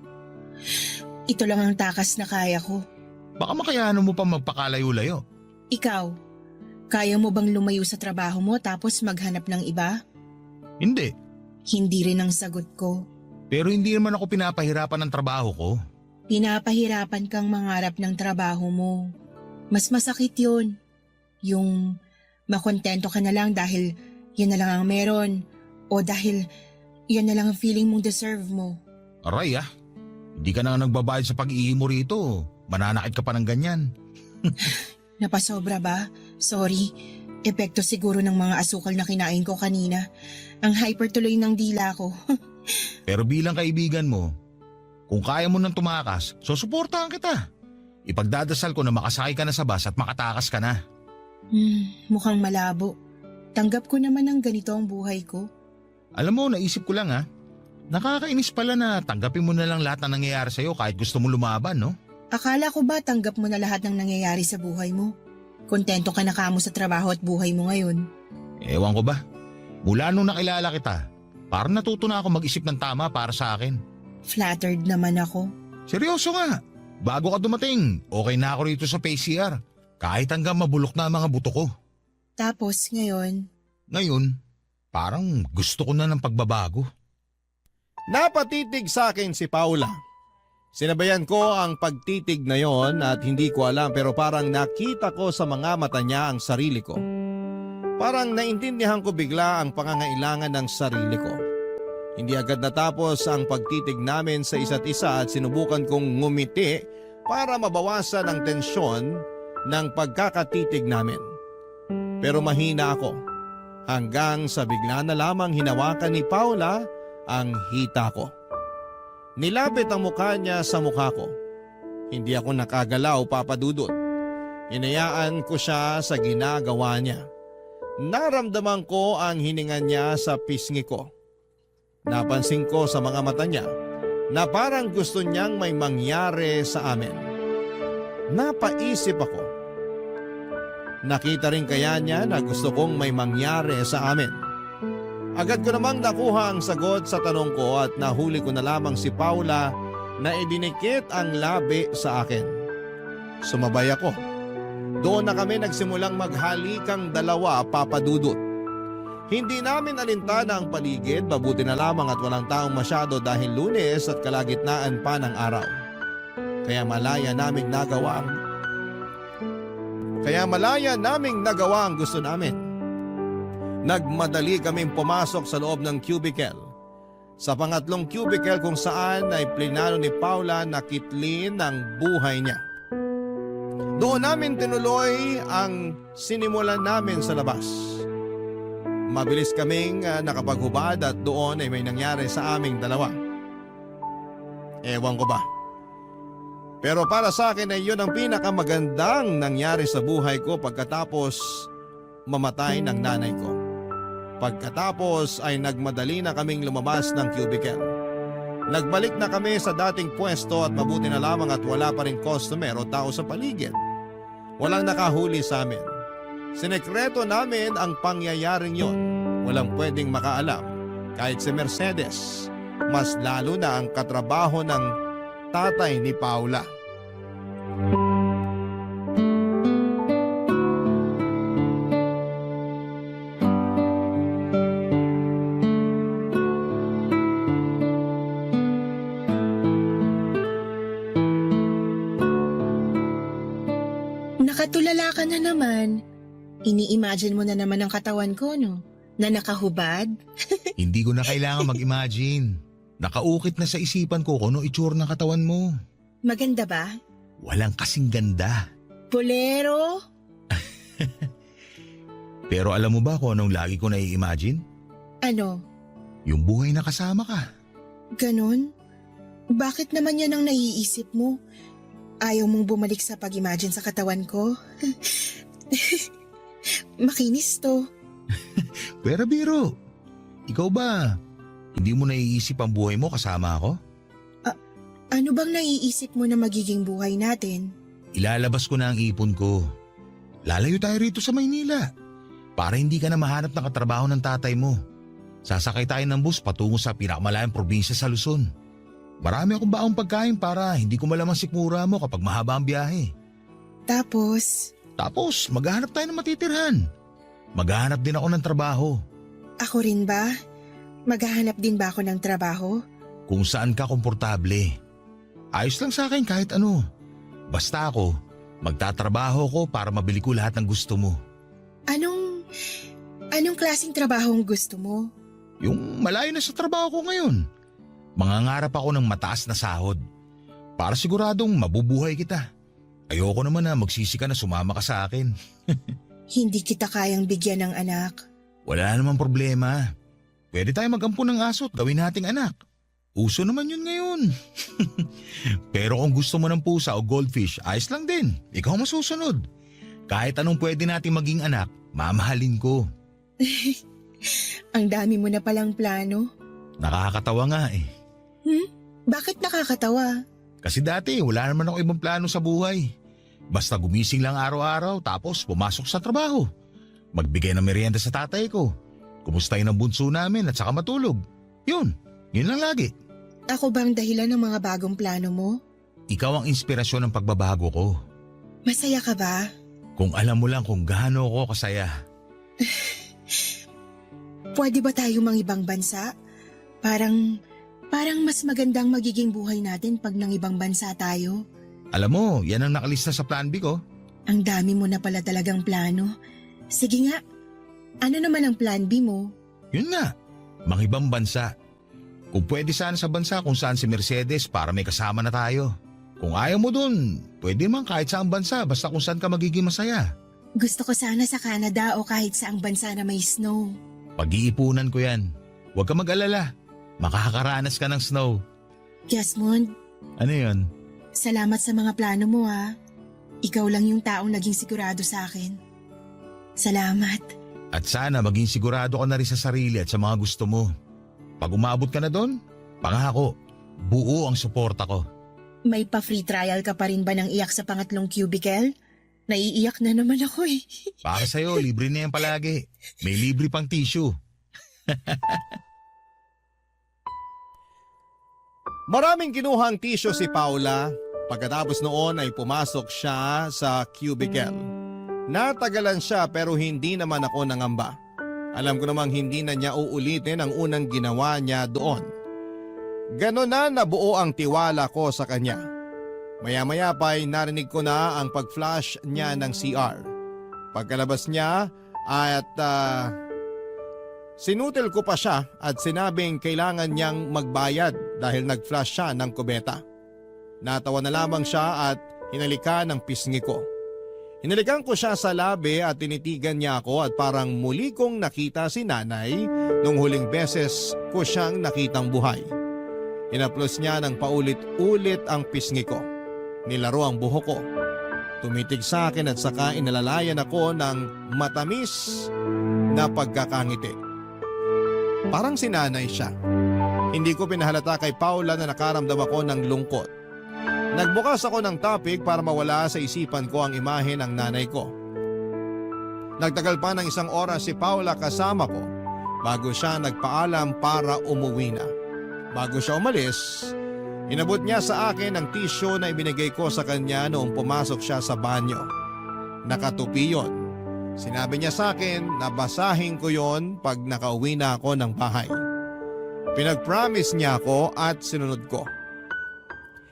Ito lang ang takas na kaya ko. Baka makayanan mo pa magpakalayo-layo. Ikaw, kaya mo bang lumayo sa trabaho mo tapos maghanap ng iba? Hindi. Hindi rin ang sagot ko. Pero hindi naman ako pinapahirapan ng trabaho ko. Pinapahirapan kang mangarap ng trabaho mo. Mas masakit yun. Yung makontento ka na lang dahil yan na lang ang meron o dahil yan na lang ang feeling mong deserve mo. Aray ah, hindi ka na nagbabayad sa pag-ihi mo rito. Mananakit ka pa ng ganyan. Napasobra ba? Sorry. Epekto siguro ng mga asukal na kinain ko kanina. Ang hyper tuloy ng dila ko. Pero bilang kaibigan mo, kung kaya mo nang tumakas, susuportahan kita. Ipagdadasal ko na makasakay ka na sa bus at makatakas ka na. Mukhang malabo. Tanggap ko naman ang ganito ang buhay ko. Alam mo, naisip ko lang ha. Nakakainis pala na tanggapin mo na lang lahat na nangyayari sa'yo kahit gusto mo lumaban, no? Akala ko ba tanggap mo na lahat ng nangyayari sa buhay mo? Kontento ka na kamo sa trabaho at buhay mo ngayon? Ewan ko ba? Mula nung nakilala kita, parang natuto na ako mag-isip ng tama para sa akin. Flattered naman ako. Seryoso nga. Bago ka dumating, okay na ako rito sa PCR. Kahit hanggang mabulok na ang mga buto ko. Tapos ngayon, Ngayon, parang gusto ko na ng pagbabago. Napatitig sa akin si Paula. Sinabayan ko ang pagtitig na yon at hindi ko alam pero parang nakita ko sa mga mata niya ang sarili ko. Parang naintindihan ko bigla ang pangangailangan ng sarili ko. Hindi agad natapos ang pagtitig namin sa isa't isa at sinubukan kong ngumiti para mabawasan ang tensyon ng pagkakatitig namin. Pero mahina ako hanggang sa bigla na lamang hinawakan ni Paula ang hita ko. Nilapit ang mukha niya sa mukha ko. Hindi ako nakagalaw, Papa Dudut. Hinayaan ko siya sa ginagawa niya. Naramdaman ko ang hininga niya sa pisngi ko. Napansin ko sa mga mata niya na parang gusto niyang may mangyari sa amin. Napaisip ako. Nakita rin kaya niya na gusto kong may mangyari sa amin. Agad ko namang nakuha ang sagot sa tanong ko at nahuli ko na lamang si Paula na idinikit ang labi sa akin. Sumabay ako. Doon na kami nagsimulang maghalikang dalawa, Papa Dudut. Hindi namin alintana ang paligid, mabuti na lamang at walang taong masyado dahil Lunes at kalagitnaan pa ng araw. Kaya malaya naming nagawa ang gusto namin. Nagmadali kaming pumasok sa loob ng cubicle. Sa pangatlong cubicle kung saan ay plinano ni Paula na kitlin ang buhay niya. Doon namin tinuloy ang sinimulan namin sa labas. Mabilis kaming nakapaghubad at doon ay may nangyari sa aming dalawa. Ewan ko ba. Pero para sa akin ay yun ang pinakamagandang nangyari sa buhay ko pagkatapos mamatay ng nanay ko. Pagkatapos ay nagmadali na kaming lumabas ng cubicle. Nagbalik na kami sa dating pwesto at mabuti na lamang at wala pa rin customer o tao sa paligid. Walang nakahuli sa amin. Sinekreto namin ang pangyayaring yon. Walang pwedeng makaalam. Kahit si Mercedes, mas lalo na ang katrabaho ng tatay ni Paula. Nakatulala ka na naman. Ini-imagine mo na naman ang katawan ko, no? Na nakahubad? Hindi ko na kailangan mag-imagine. Nakaukit na sa isipan ko kung ano itsura ng katawan mo. Maganda ba? Walang kasing ganda. Bolero? Pero alam mo ba kung anong lagi ko nai-imagine? Ano? Yung buhay na kasama ka. Ganon? Bakit naman yan ang naiisip mo? Ayaw mong bumalik sa pag-imagine sa katawan ko? Makinis to. Pero biro, ikaw ba, hindi mo naiisip ang buhay mo kasama ako? Ano bang naiisip mo na magiging buhay natin? Ilalabas ko na ang ipon ko. Lalayo tayo rito sa Maynila. Para hindi ka na mahanap ng katrabaho ng tatay mo. Sasakay tayo ng bus patungo sa pinakamalayang probinsya sa Luzon. Marami akong baong pagkain para hindi ko malaman sikmura mo kapag mahaba ang biyahe. Tapos, Maghahanap tayo ng matitirhan. Maghahanap din ako ng trabaho. ako rin ba? Maghahanap din ba ako ng trabaho? Kung saan ka komportable. Ayos lang sa akin kahit ano. Basta ako, magtatrabaho ko para mabili ko lahat ng gusto mo. Anong klaseng trabaho ang gusto mo? Yung malayo na sa trabaho ko ngayon. Mangangarap ako ng mataas na sahod. Para siguradong mabubuhay kita. Ayoko naman na magsisi ka na sumama ka sa akin. Hindi kita kayang bigyan ng anak. Wala namang problema. Pwede tayo mag-ampun ng aso at gawin nating anak. Uso naman yun ngayon. Pero kung gusto mo ng pusa o goldfish, ayos lang din. Ikaw masusunod. Kahit anong pwede nating maging anak, mamahalin ko. Ang dami mo na palang plano. Nakakatawa nga eh. Bakit nakakatawa? Kasi dati wala naman ako ibang plano sa buhay. Basta gumising lang araw-araw tapos pumasok sa trabaho. Magbigay ng merienda sa tatay ko. Kumustahin ang bunso namin at saka matulog. Yun lang lagi. Ako bang dahilan ng mga bagong plano mo? Ikaw ang inspirasyon ng pagbabago ko. Masaya ka ba? Kung alam mo lang kung gaano ako kasaya. Pwede ba tayo ibang bansa? Parang mas magandang magiging buhay natin pag nang ibang bansa tayo. Alam mo, yan ang nakalista sa plan B ko. Ang dami mo na pala talagang plano. Sige nga, ano naman ang plan B mo? Yun nga, mangibang bansa. Kung pwede sana sa bansa kung saan si Mercedes para may kasama na tayo. Kung ayaw mo dun, pwede naman kahit saang bansa basta kung saan ka magiging masaya. Gusto ko sana sa Canada o kahit saang bansa na may snow. Pag-iipunan ko yan. Huwag ka mag-alala. Makakaranas ka ng snow. Jasmond, Ano yun? salamat sa mga plano mo ha. Ikaw lang yung taong naging sigurado sa akin. Salamat. At sana maging sigurado ka na rin sa sarili at sa mga gusto mo. Pag umabot ka na doon, pangako, buo ang suporta ko. May pa-free trial ka pa rin ba ng iyak sa pangatlong cubicle? Naiiyak na naman ako eh. Para sa'yo, libre na yan palagi. May libre pang tissue. Maraming kinuhang tissue si Paula. Pagkatapos noon ay pumasok siya sa cubicle. Natagalan siya pero hindi naman ako nangamba. Alam ko namang hindi na niya uulitin ang unang ginawa niya doon. Ganon na nabuo ang tiwala ko sa kanya. Maya-maya pa ay narinig ko na ang pag-flash niya ng CR. Pagkalabas niya at sinutil ko pa siya at sinabing kailangan niyang magbayad dahil nag-flash siya ng kubeta. Natawa na lamang siya at hinalikan ang pisngi ko. Hinalikan ko siya sa labi at tinitigan niya ako at parang muli kong nakita si nanay nung huling beses ko siyang nakitang buhay. Inaplos niya ng paulit-ulit ang pisngi ko. Nilaro ang buhok ko. Tumitig sa akin at saka inalalayan ako ng matamis na pagkakangiti. Parang si nanay siya. Hindi ko pinahalata kay Paula na nakaramdam ako ng lungkot. Nagbukas ako ng topic para mawala sa isipan ko ang imahe ng nanay ko. Nagtagal pa ng 1 oras si Paula kasama ko bago siya nagpaalam para umuwi na. Bago siya umalis, inabot niya sa akin ang tissue na ibinigay ko sa kanya noong pumasok siya sa banyo. Nakatupi yon. Sinabi niya sa akin na basahin ko yon pag nakauwi na ako ng bahay. Pinag-promise niya ako at sinunod ko.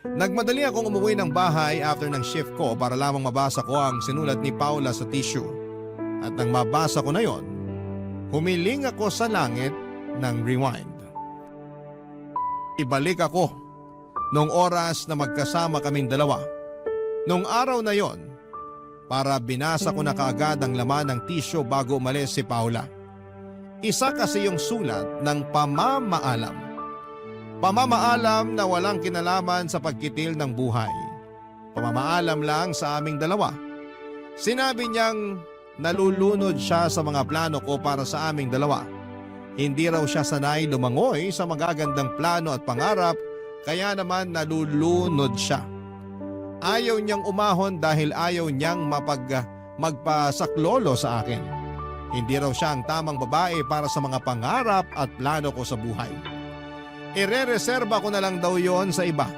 Nagmadali akong umuwi ng bahay after ng shift ko para lamang mabasa ko ang sinulat ni Paula sa tissue. At nang mabasa ko na yon, humiling ako sa langit ng rewind. Ibalik ako noong oras na magkasama kaming dalawa. Noong araw na yon, para binasa ko na kaagad ang laman ng tissue bago umalis si Paula. Isa kasi yung sulat ng pamamaalam. Pamamaalam na walang kinalaman sa pagkitil ng buhay. Pamamaalam lang sa aming dalawa. Sinabi niyang nalulunod siya sa mga plano ko para sa aming dalawa. Hindi raw siya sanay lumangoy sa magagandang plano at pangarap, kaya naman nalulunod siya. Ayaw niyang umahon dahil ayaw niyang magpasaklolo sa akin. Hindi raw siya ang tamang babae para sa mga pangarap at plano ko sa buhay. Ire-reserba ko na lang daw yon sa iba.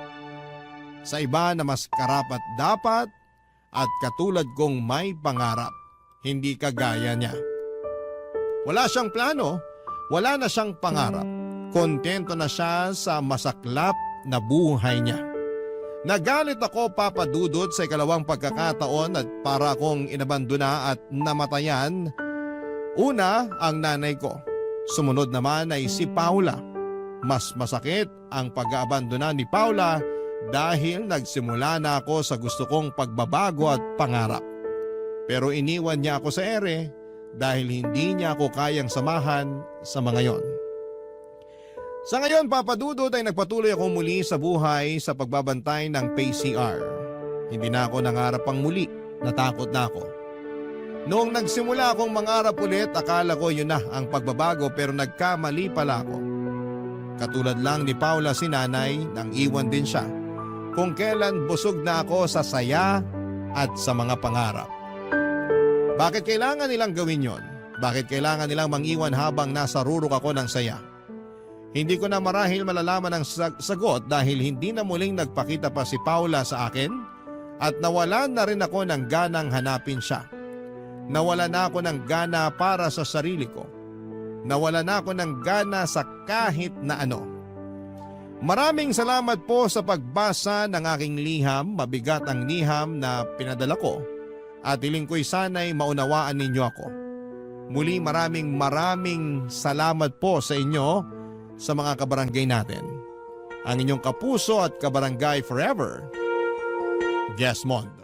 Sa iba na mas karapat dapat at katulad kong may pangarap. Hindi kagaya niya. Wala siyang plano, wala na siyang pangarap. Kontento na siya sa masaklap na buhay niya. Nagalit ako, Papa Dudut, sa ikalawang pagkakataon at para akong inabandona at namatayan. Una, ang nanay ko. Sumunod naman ay si Paula. Mas masakit ang pag-aabandona ni Paula dahil nagsimula na ako sa gusto kong pagbabago at pangarap. Pero iniwan niya ako sa ere dahil hindi niya ako kayang samahan sa mga yon. Sa ngayon, Papa Dudut, ay nagpatuloy ako muli sa buhay sa pagbabantay ng PCR. Hindi na ako nangarap pang muli, natakot na ako. Noong nagsimula akong mangarap ulit, akala ko yun na ang pagbabago pero nagkamali pala ako. Katulad lang ni Paula si nanay nang iwan din siya kung kailan busog na ako sa saya at sa mga pangarap. Bakit kailangan nilang gawin yon? Bakit kailangan nilang mangiwan habang nasa rurok ako ng saya? Hindi ko na marahil malalaman ang sagot dahil hindi na muling nagpakita pa si Paula sa akin at nawalan na rin ako ng ganang hanapin siya. Nawala na ako ng gana para sa sarili ko. Nawala na ako ng gana sa kahit na ano. Maraming salamat po sa pagbasa ng aking liham. Mabigat ang liham na pinadala ko at hiling ko'y sana'y maunawaan ninyo ako. Muli maraming salamat po sa inyo sa mga kabarangay natin. Ang inyong kapuso at kabarangay forever, Desmond.